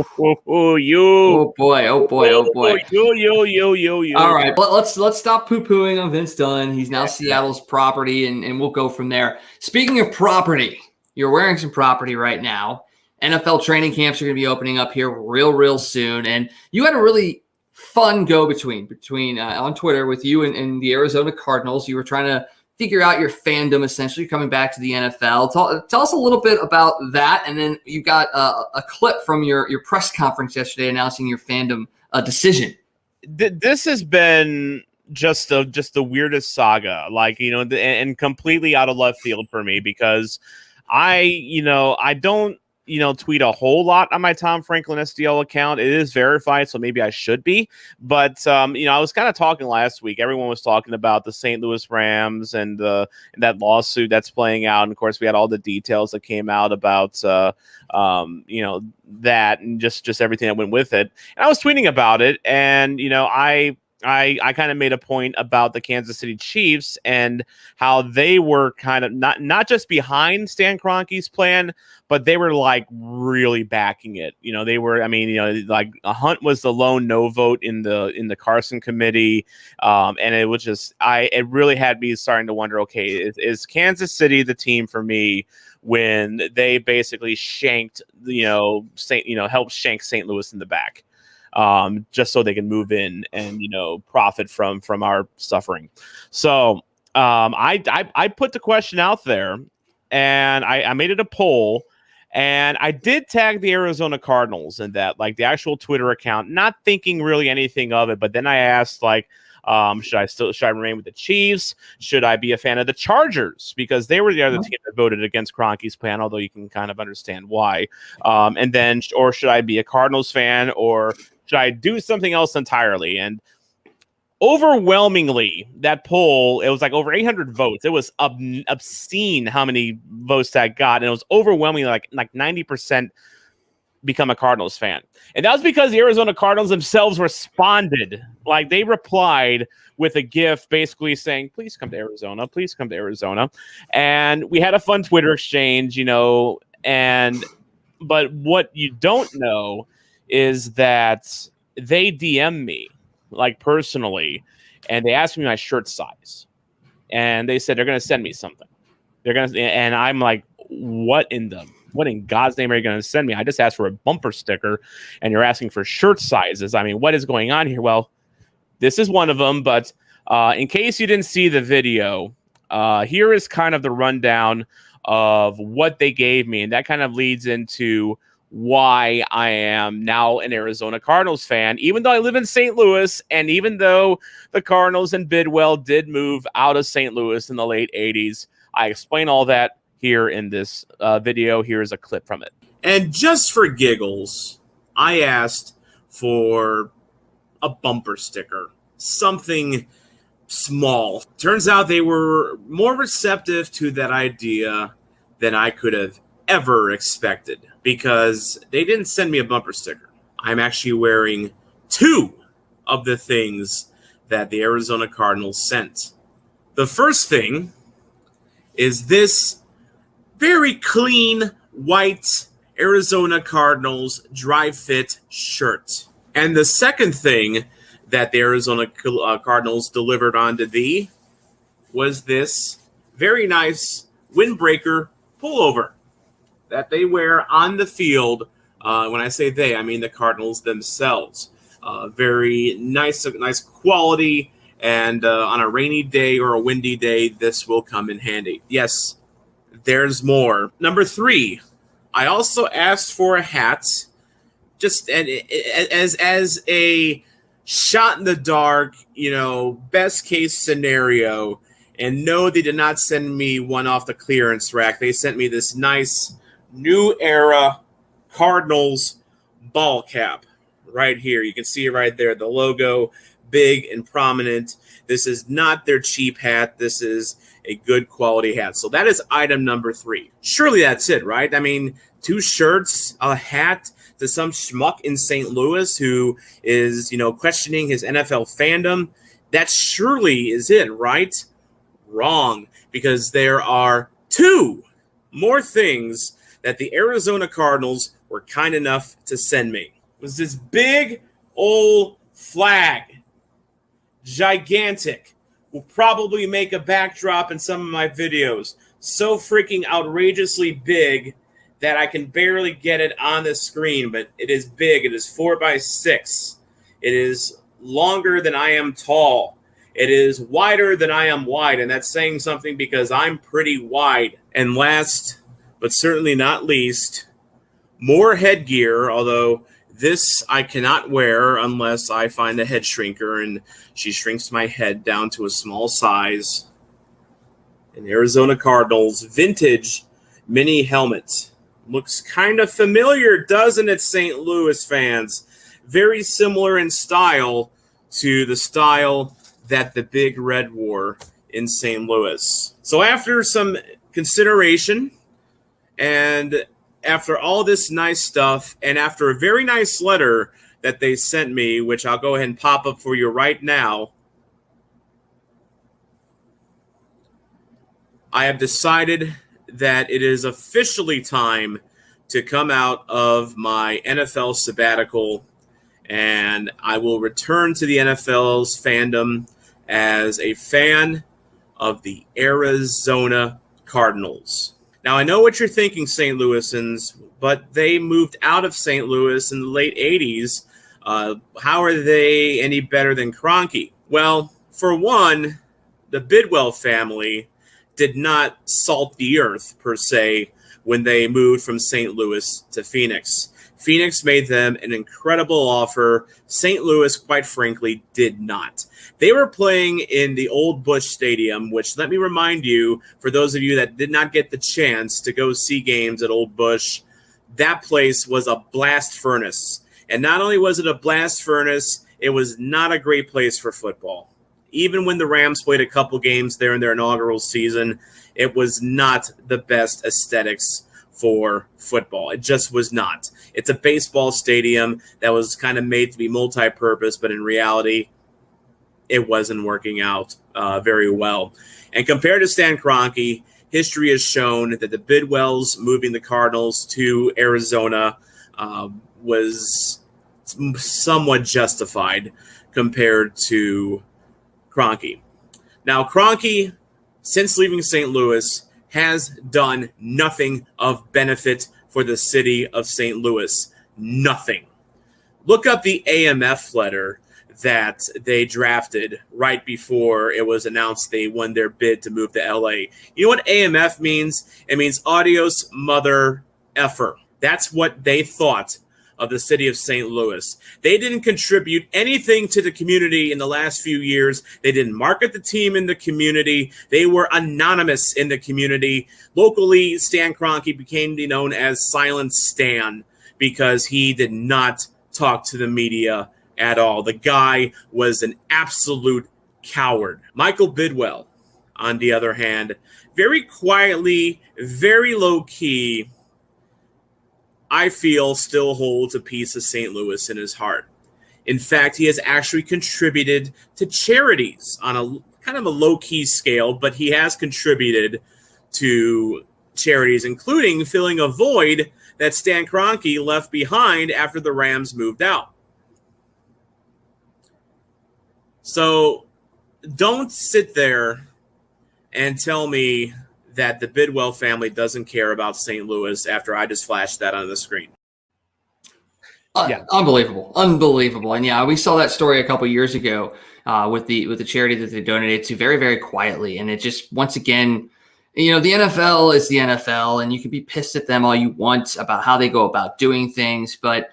Oh boy. You. All right, let's stop poo-pooing on Vince Dunn. He's now Seattle's property, and we'll go from there. Speaking of property, you're wearing some property right now. NFL training camps are going to be opening up here real soon, and you had a really fun go between on Twitter with you and the Arizona Cardinals. You were trying to figure out your fandom, essentially coming back to the NFL. Tell us a little bit about that, and then you got a clip from your press conference yesterday announcing your fandom decision. This has been just the weirdest saga, and completely out of left field for me because I don't tweet a whole lot on my Tom Franklin SDL account. It is verified, so maybe I should be. But, I was kind of talking last week. Everyone was talking about the St. Louis Rams and that lawsuit that's playing out. And, of course, we had all the details that came out about, that and just everything that went with it. And I was tweeting about it, and, I kind of made a point about the Kansas City Chiefs and how they were kind of not just behind Stan Kroenke's plan, but they were like really backing it. They were, like Hunt was the lone no vote in the Carson committee. And it was just, it really had me starting to wonder, okay, is Kansas City the team for me when they basically shanked, helped shank St. Louis in the back? Just so they can move in and, profit from our suffering. So I put the question out there, and I made it a poll, and I did tag the Arizona Cardinals in that, like the actual Twitter account, not thinking really anything of it. But then I asked, should I remain with the Chiefs? Should I be a fan of the Chargers? Because they were the other team that voted against Kroenke's plan, although you can kind of understand why. And then, or should I be a Cardinals fan, or should I do something else entirely? And overwhelmingly, that poll, it was like over 800 votes. It was obscene how many votes that got, and it was overwhelmingly like 90% become a Cardinals fan. And that was because the Arizona Cardinals themselves responded. Like, they replied with a GIF basically saying, please come to Arizona, please come to Arizona. And we had a fun Twitter exchange, but what you don't know is that they DM me, like, personally, and they asked me my shirt size. And they said they're going to send me something. And I'm like, what in God's name are you going to send me? I just asked for a bumper sticker, and you're asking for shirt sizes. I mean, what is going on here? Well, this is one of them, but in case you didn't see the video, here is kind of the rundown of what they gave me, and that kind of leads into why I am now an Arizona Cardinals fan, even though I live in St. Louis, and even though the Cardinals and Bidwell did move out of St. Louis in the late 80s. I explain all that here in this video. Here's a clip from it. And just for giggles, I asked for a bumper sticker, something small. Turns out they were more receptive to that idea than I could have ever expected, because they didn't send me a bumper sticker. I'm actually wearing 2 of the things that the Arizona Cardinals sent. The first thing is this very clean white Arizona Cardinals dry fit shirt. And the second thing that the Arizona Cardinals delivered onto thee was this very nice windbreaker pullover that they wear on the field. When I say they, I mean the Cardinals themselves. Very nice quality, and on a rainy day or a windy day, this will come in handy. Yes, there's more. Number 3, I also asked for a hat, just as a shot in the dark, best case scenario. And no, they did not send me one off the clearance rack. They sent me this nice new era Cardinals ball cap right here. You can see it right there. The logo, big and prominent. This is not their cheap hat. This is a good quality hat. So that is item number 3. Surely that's it, right? I mean, 2 shirts, a hat to some schmuck in St. Louis who is, questioning his NFL fandom. That surely is it, right? Wrong, because there are 2 more things that the Arizona Cardinals were kind enough to send me. It was this big old flag, gigantic, will probably make a backdrop in some of my videos, so freaking outrageously big that I can barely get it on the screen, but it is big. It is 4x6. It is longer than I am tall. It is wider than I am wide, and that's saying something because I'm pretty wide. And last, but certainly not least, more headgear, although this I cannot wear unless I find a head shrinker, and she shrinks my head down to a small size. An Arizona Cardinals vintage mini helmet. Looks kind of familiar, doesn't it, St. Louis fans? Very similar in style to the style that the Big Red wore in St. Louis. So after some consideration, and after all this nice stuff, and after a very nice letter that they sent me, which I'll go ahead and pop up for you right now, I have decided that it is officially time to come out of my NFL sabbatical, and I will return to the NFL's fandom as a fan of the Arizona Cardinals. Now, I know what you're thinking, St. Louisans, but they moved out of St. Louis in the late 80s. How are they any better than Kroenke? Well, for one, the Bidwell family did not salt the earth, per se, when they moved from St. Louis to Phoenix. Phoenix made them an incredible offer. St. Louis, quite frankly, did not. They were playing in the old Busch Stadium, which, let me remind you, for those of you that did not get the chance to go see games at Old Busch, that place was a blast furnace. And not only was it a blast furnace, it was not a great place for football. Even when the Rams played a couple games there in their inaugural season, it was not the best aesthetics for football. It just was not. It's a baseball stadium that was kind of made to be multi-purpose, but in reality, it wasn't working out very well. And compared to Stan Kroenke, history has shown that the Bidwells moving the Cardinals to Arizona was somewhat justified compared to Kroenke. Now, Kroenke, since leaving St. Louis, has done nothing of benefit for the city of St. Louis. Nothing. Look up the AMF letter that they drafted right before it was announced they won their bid to move to LA. You know what AMF means? It means adios mother effer. That's what they thought of the city of St. Louis. They didn't contribute anything to the community in the last few years. They didn't market the team in the community. They were anonymous in the community. Locally, Stan Kroenke became known as Silent Stan because he did not talk to the media at all. The guy was an absolute coward. Michael Bidwell, on the other hand, very quietly, very low-key, I feel still holds a piece of St. Louis in his heart. In fact, he has actually contributed to charities on a kind of a low-key scale, but he has contributed to charities, including filling a void that Stan Kroenke left behind after the Rams moved out. So don't sit there and tell me that the Bidwell family doesn't care about St. Louis after I just flashed that on the screen. Unbelievable. And yeah, we saw that story a couple years ago with the charity that they donated to very, very quietly. And it just, once again, the NFL is the NFL, and you can be pissed at them all you want about how they go about doing things. But,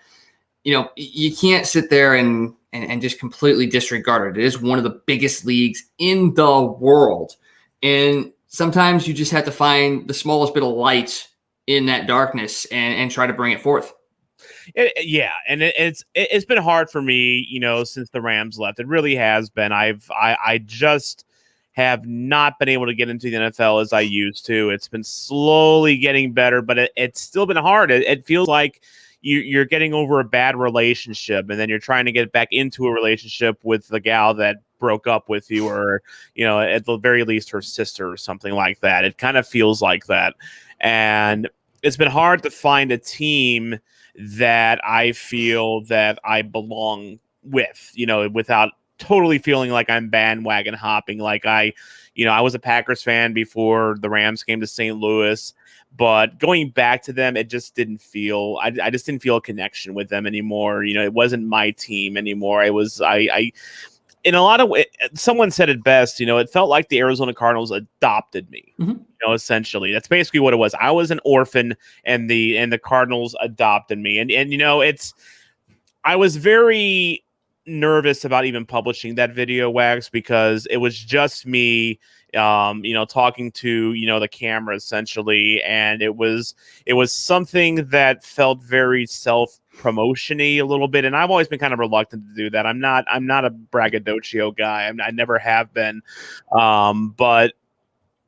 you can't sit there and just completely disregard it. It is one of the biggest leagues in the world. And sometimes you just have to find the smallest bit of light in that darkness and try to bring it forth. It's been hard for me, since the Rams left. It really has been. I just have not been able to get into the NFL as I used to. It's been slowly getting better, but it's still been hard. It feels like you're getting over a bad relationship, and then you're trying to get back into a relationship with the gal that broke up with you, or at the very least her sister or something like that. It kind of feels like that, and it's been hard to find a team that I feel that I belong with, without totally feeling like I'm bandwagon hopping. Like I was a Packers fan before the Rams came to St. Louis, but going back to them, it just didn't feel, I just didn't feel a connection with them anymore. It wasn't my team anymore. It was, in a lot of ways, someone said it best, it felt like the Arizona Cardinals adopted me, essentially. That's basically what it was. I was an orphan, and the Cardinals adopted me. And I was very nervous about even publishing that video, Wags, because it was just me, talking to, the camera essentially. And it was something that felt very self-promotion-y a little bit. And I've always been kind of reluctant to do that. I'm not a braggadocio guy. I never have been. But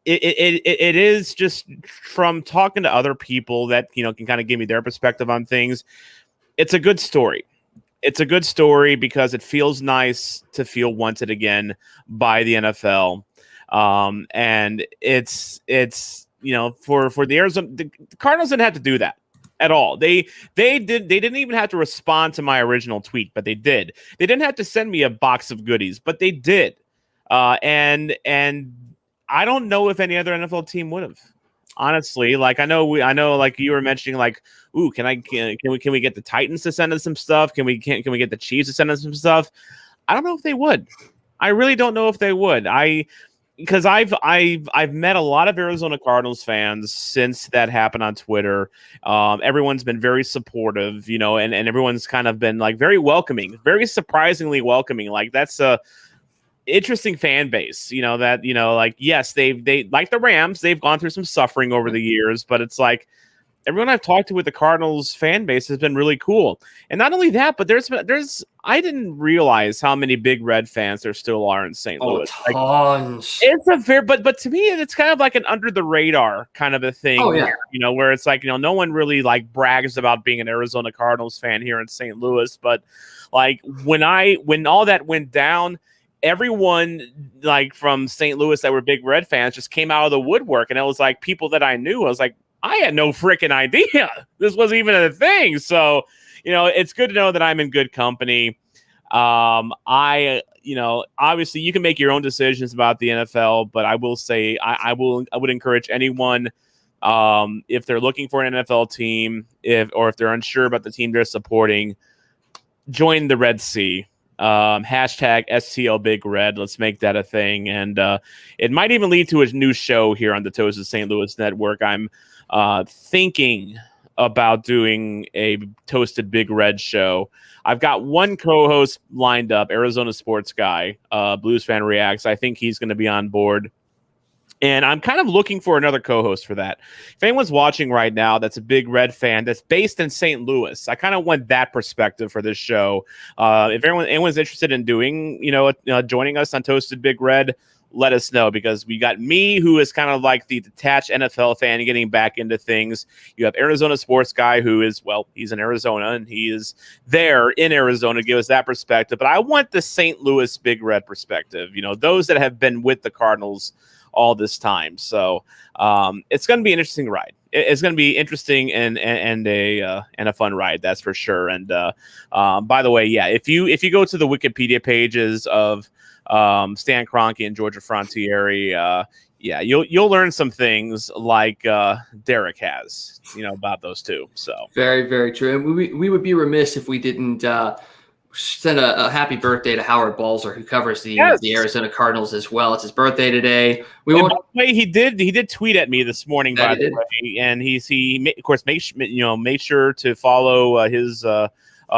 it is just from talking to other people that, can kind of give me their perspective on things. It's a good story. It's a good story because it feels nice to feel wanted again by the NFL. And it's for the Arizona, the Cardinals didn't have to do that at all. They didn't even have to respond to my original tweet, but they did. They didn't have to send me a box of goodies, but they did. And I don't know if any other NFL team would have. Honestly, like I know, like you were mentioning, like, ooh, can we get the Titans to send us some stuff? Can we get the Chiefs to send us some stuff? I don't know if they would. I really don't know if they would. Because I've met a lot of Arizona Cardinals fans since that happened on Twitter. Everyone's been very supportive, and everyone's kind of been like very welcoming, very surprisingly welcoming. Like that's a interesting fan base, like, yes, they like the Rams, they've gone through some suffering over the years, but it's like everyone I've talked to with the Cardinals fan base has been really cool. And not only that, but I didn't realize how many Big Red fans there still are in St. Louis. Tons. It's a fair, but to me, it's kind of like an under the radar kind of a thing. Oh, yeah. Where it's like, no one really like brags about being an Arizona Cardinals fan here in St. Louis. But like when all that went down, everyone like from St. Louis that were Big Red fans just came out of the woodwork. And it was like people that I knew. I was like, I had no freaking idea this was even a thing. So, it's good to know that I'm in good company. Obviously you can make your own decisions about the NFL, but I will say I would encourage anyone, if they're looking for an NFL team, if they're unsure about the team they're supporting, join the Red Sea. Hashtag STL Big Red. Let's make that a thing. And it might even lead to a new show here on the Toasted St. Louis Network. I'm thinking about doing a Toasted Big Red show. I've got one co-host lined up, Arizona sports guy, Blues Fan Reacts. I think he's going to be on board. And I'm kind of looking for another co-host for that. If anyone's watching right now that's a Big Red fan that's based in St. Louis, I kind of want that perspective for this show. If anyone's interested in doing, joining us on Toasted Big Red, let us know, because we got me, who is kind of like the detached NFL fan getting back into things. You have Arizona sports guy who is, he's in Arizona and he is there in Arizona to give us that perspective. But I want the St. Louis Big Red perspective, those that have been with the Cardinals all this time. So it's going to be an interesting ride. It's going to be interesting and a fun ride, that's for sure. And by the way, yeah, if you go to the Wikipedia pages of Stan Kroenke and Georgia Frontieri, you'll learn some things like Derek has, about those two. So very, very true. And we would be remiss if we didn't send a happy birthday to Howard Balzer, who covers the Arizona Cardinals as well. It's his birthday today. By the way, he did tweet at me this morning, by the way, and he of course make sure to follow his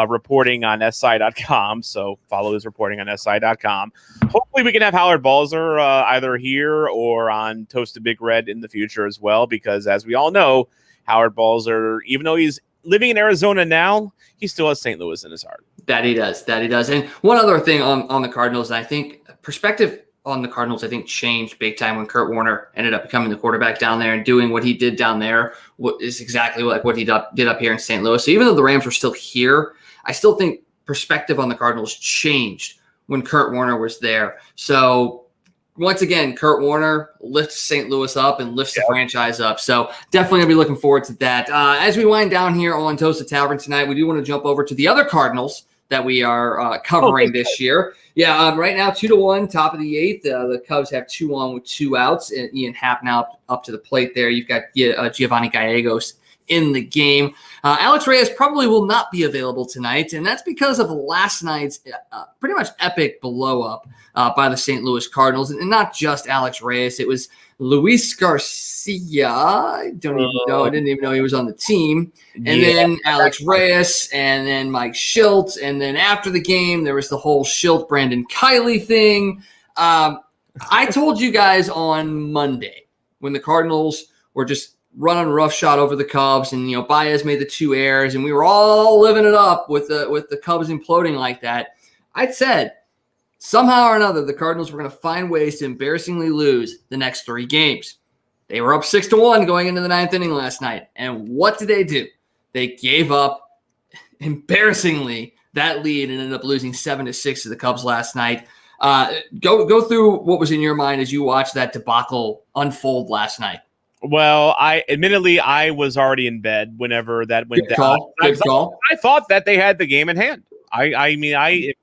reporting on SI.com. So follow his reporting on SI.com. Hopefully we can have Howard Balzer either here or on Toasted Big Red in the future as well, because as we all know, Howard Balzer, even though he's living in Arizona now, he still has St. Louis in his heart. That he does. And one other thing on the Cardinals, and I think perspective on the Cardinals, changed big time when Kurt Warner ended up becoming the quarterback down there and doing what he did down there. What is exactly like what he did up here in St. Louis. So even though the Rams were still here, I still think perspective on the Cardinals changed when Kurt Warner was there. So once again, Kurt Warner lifts St. Louis up and lifts the franchise up. So definitely going to be looking forward to that. As we wind down here on Toasted Tavern tonight, we do want to jump over to the other Cardinals that we are covering this year. Yeah, right now 2-1, top of the eighth. The Cubs have 2 on with 2 outs. And Ian Happ now up to the plate there. You've got Giovanni Gallegos in the game. Alex Reyes probably will not be available tonight, and that's because of last night's pretty much epic blow-up by the St. Louis Cardinals. And not just Alex Reyes. It was Luis Garcia. I didn't even know he was on the team. And then Alex Reyes, and then Mike Schilt. And then after the game, there was the whole Schilt-Brandon Kiley thing. I told you guys on Monday when the Cardinals were just running roughshod over the Cubs, and Baez made the 2 errors, and we were all living it up with the Cubs imploding like that. I said somehow or another the Cardinals were going to find ways to embarrassingly lose the next 3 games. They were up 6-1 going into the 9th inning last night, and what did they do? They gave up embarrassingly that lead and ended up losing 7-6 to the Cubs last night. Go through what was in your mind as you watched that debacle unfold last night. Well, I was already in bed whenever that went down. Good call. I thought that they had the game in hand. I mean,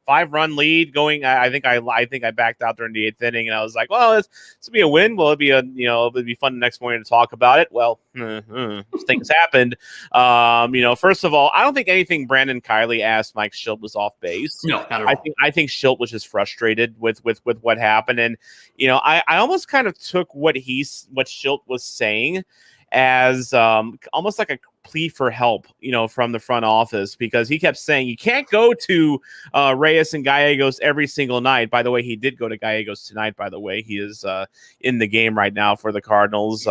5-run lead going. I think I backed out during the 8th inning, and I was like, well, this will be a win. Will it be it'll be fun the next morning to talk about it. Well, things happened. First of all, I don't think anything Brandon Kiley asked Mike Schilt was off base. No, not at all. I think Schilt was just frustrated with what happened, and I almost kind of took what Schilt was saying as almost like a plea for help, from the front office, because he kept saying you can't go to Reyes and Gallegos every single night. By the way, he did go to Gallegos tonight. By the way, he is in the game right now for the Cardinals.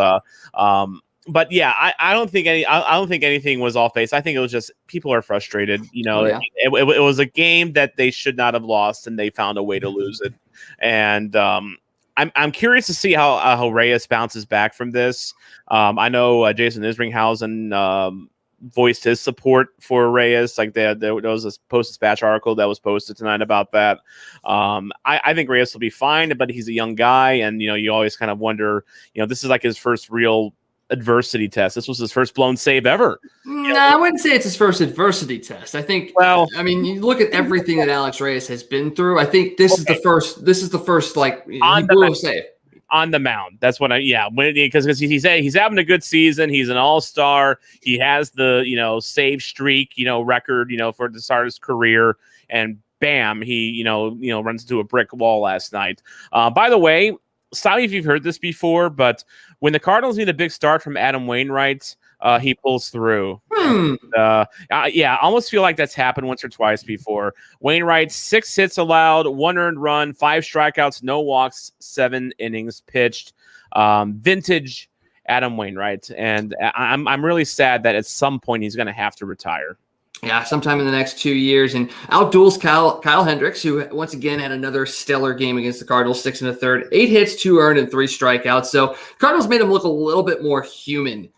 But yeah, I don't think anything was off base. I think it was just people are frustrated. It was a game that they should not have lost, and they found a way to lose it. And I'm curious to see how Reyes bounces back from this. I know Jason Isringhausen voiced his support for Reyes. Like there was a Post-Dispatch article that was posted tonight about that. I think Reyes will be fine, but he's a young guy, and you always kind of wonder. This is like his first real adversity test. This was his first blown save ever. No, I wouldn't say it's his first adversity test. I think. Well, I mean, you look at everything that Alex Reyes has been through. I think this is the first. This is the first like he blew a save on the mound. That's what because he's having a good season. He's an all-star. He has the save streak record for the start of his career, and bam, he runs into a brick wall last night. By the way, sorry if you've heard this before, but when the Cardinals need a big start from Adam Wainwright, he pulls through. I almost feel like that's happened once or twice before. Wainwright, 6 hits allowed, 1 earned run, 5 strikeouts, no walks, 7 innings pitched. Vintage Adam Wainwright. And I'm really sad that at some point he's going to have to retire. Yeah, sometime in the next 2 years. And outduels Kyle Hendricks, who once again had another stellar game against the Cardinals, 6 1/3, 8 hits, 2 earned, and 3 strikeouts. So Cardinals made him look a little bit more human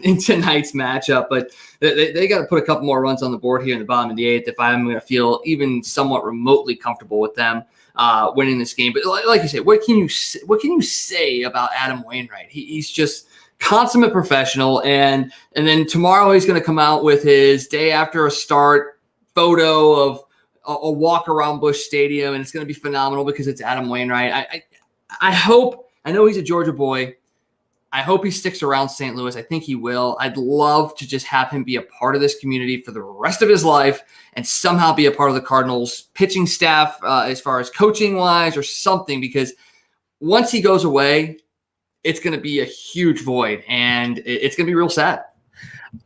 in tonight's matchup. But they got to put a couple more runs on the board here in the bottom of the 8th if I'm going to feel even somewhat remotely comfortable with them winning this game. But like you said, what can you say about Adam Wainwright? He's just consummate professional, and then tomorrow he's going to come out with his day after a start photo of a walk around Busch Stadium, and it's going to be phenomenal because it's Adam Wainwright. I know he's a Georgia boy. I hope he sticks around St. Louis. I think he will. I'd love to just have him be a part of this community for the rest of his life and somehow be a part of the Cardinals pitching staff as far as coaching wise or something, because once he goes away, it's going to be a huge void, and it's going to be real sad.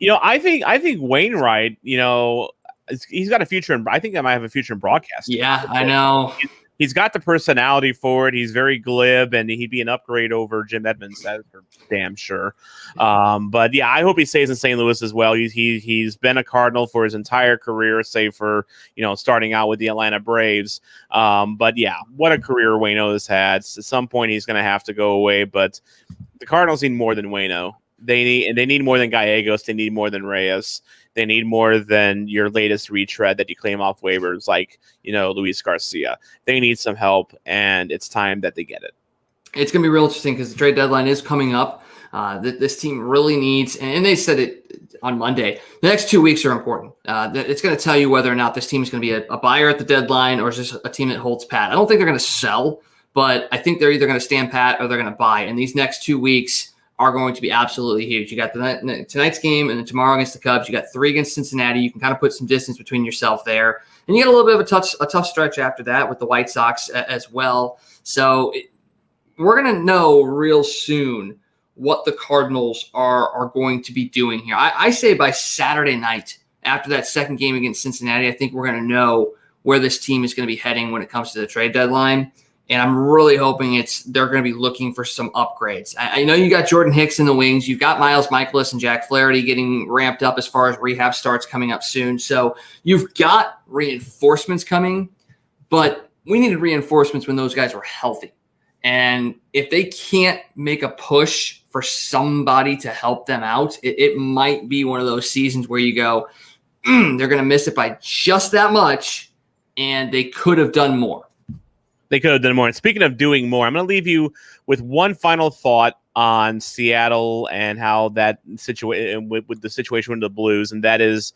I think Wainwright, he's got a future I think I might have a future in broadcasting. Yeah, I know. He's got the personality for it. He's very glib, and he'd be an upgrade over Jim Edmonds, that's for damn sure. But yeah, I hope he stays in St. Louis as well. He's been a Cardinal for his entire career, save for starting out with the Atlanta Braves. But yeah, what a career Waino has had. At some point, he's going to have to go away. But the Cardinals need more than Waino. They need more than Gallegos. They need more than Reyes. They need more than your latest retread that you claim off waivers, like Luis Garcia. They need some help, and it's time that they get it. It's going to be real interesting because the trade deadline is coming up. This team really needs, and they said it on Monday, the next 2 weeks are important. It's going to tell you whether or not this team is going to be a buyer at the deadline or is this a team that holds pat. I don't think they're going to sell, but I think they're either going to stand pat or they're going to buy. And these next 2 weeks are going to be absolutely huge. You got tonight's game and then tomorrow against the Cubs. You got 3 against Cincinnati. You can kind of put some distance between yourself there. And you got a little bit of a tough stretch after that with the White Sox as well. So we're going to know real soon what the Cardinals are going to be doing here. I say by Saturday night after that second game against Cincinnati, I think we're going to know where this team is going to be heading when it comes to the trade deadline. And I'm really hoping they're going to be looking for some upgrades. I know you got Jordan Hicks in the wings. You've got Miles Michaelis and Jack Flaherty getting ramped up as far as rehab starts coming up soon. So you've got reinforcements coming, but we needed reinforcements when those guys were healthy. And if they can't make a push for somebody to help them out, it might be one of those seasons where you go, they're going to miss it by just that much, and they could have done more. They could have done more. And speaking of doing more, I'm going to leave you with one final thought on Seattle and how that situation with the situation with the Blues. And that is,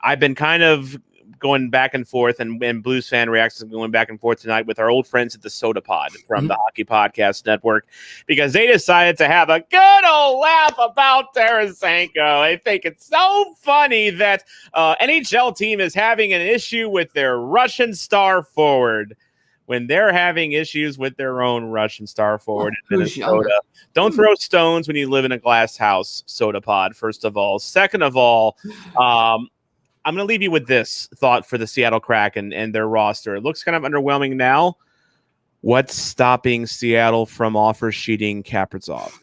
I've been kind of going back and forth, and Blues fan reactions going back and forth tonight with our old friends at the Soda Pod from the Hockey Podcast Network, because they decided to have a good old laugh about Tarasenko. I think it's so funny that NHL team is having an issue with their Russian star forward when they're having issues with their own Russian star forward in Minnesota. Don't throw stones when you live in a glass house, Soda Pod, first of all. Second of all, I'm going to leave you with this thought for the Seattle Kraken and their roster. It looks kind of underwhelming now. What's stopping Seattle from offer sheeting Kaprizov?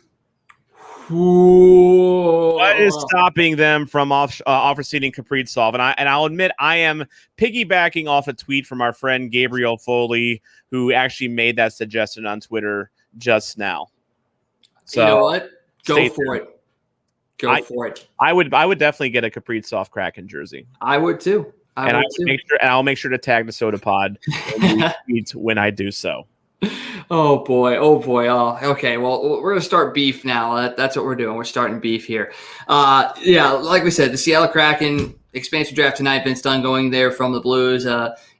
What is stopping them from offer-seeding Kaprizov? And I'll admit I am piggybacking off a tweet from our friend Gabriel Foley, who actually made that suggestion on Twitter just now. So you know what? Go for it. Go for it. I would definitely get a Kaprizov Kraken jersey. I would too. I'll make sure to tag the Soda Pod when I do so. Oh boy. Oh, okay. Well, we're going to start beef now. That's what we're doing. We're starting beef here. Yeah, like we said, the Seattle Kraken expansion draft tonight. Vince Dunn going there from the Blues.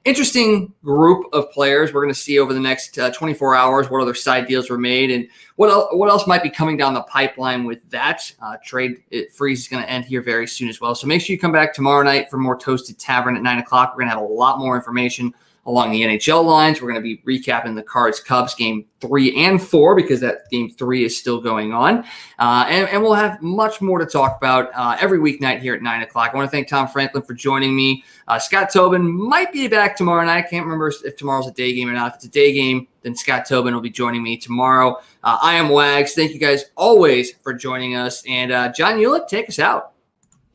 Interesting group of players we're going to see over the next 24 hours. What other side deals were made and what else might be coming down the pipeline with that. Trade freeze is going to end here very soon as well. So make sure you come back tomorrow night for more Toasted Tavern at 9 o'clock. We're going to have a lot more information along the NHL lines. We're going to be recapping the Cards-Cubs game 3 and 4 because that game 3 is still going on. And we'll have much more to talk about every weeknight here at 9 o'clock. I want to thank Tom Franklin for joining me. Scott Tobin might be back tomorrow night. I can't remember if tomorrow's a day game or not. If it's a day game, then Scott Tobin will be joining me tomorrow. I am Wags. Thank you guys always for joining us. And John Hewlett, take us out.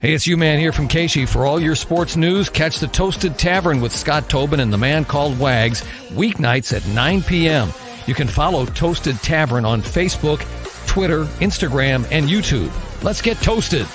Hey, it's U-Man here from Casey. For all your sports news, catch the Toasted Tavern with Scott Tobin and the man called Wags, weeknights at 9 p.m. You can follow Toasted Tavern on Facebook, Twitter, Instagram, and YouTube. Let's get toasted.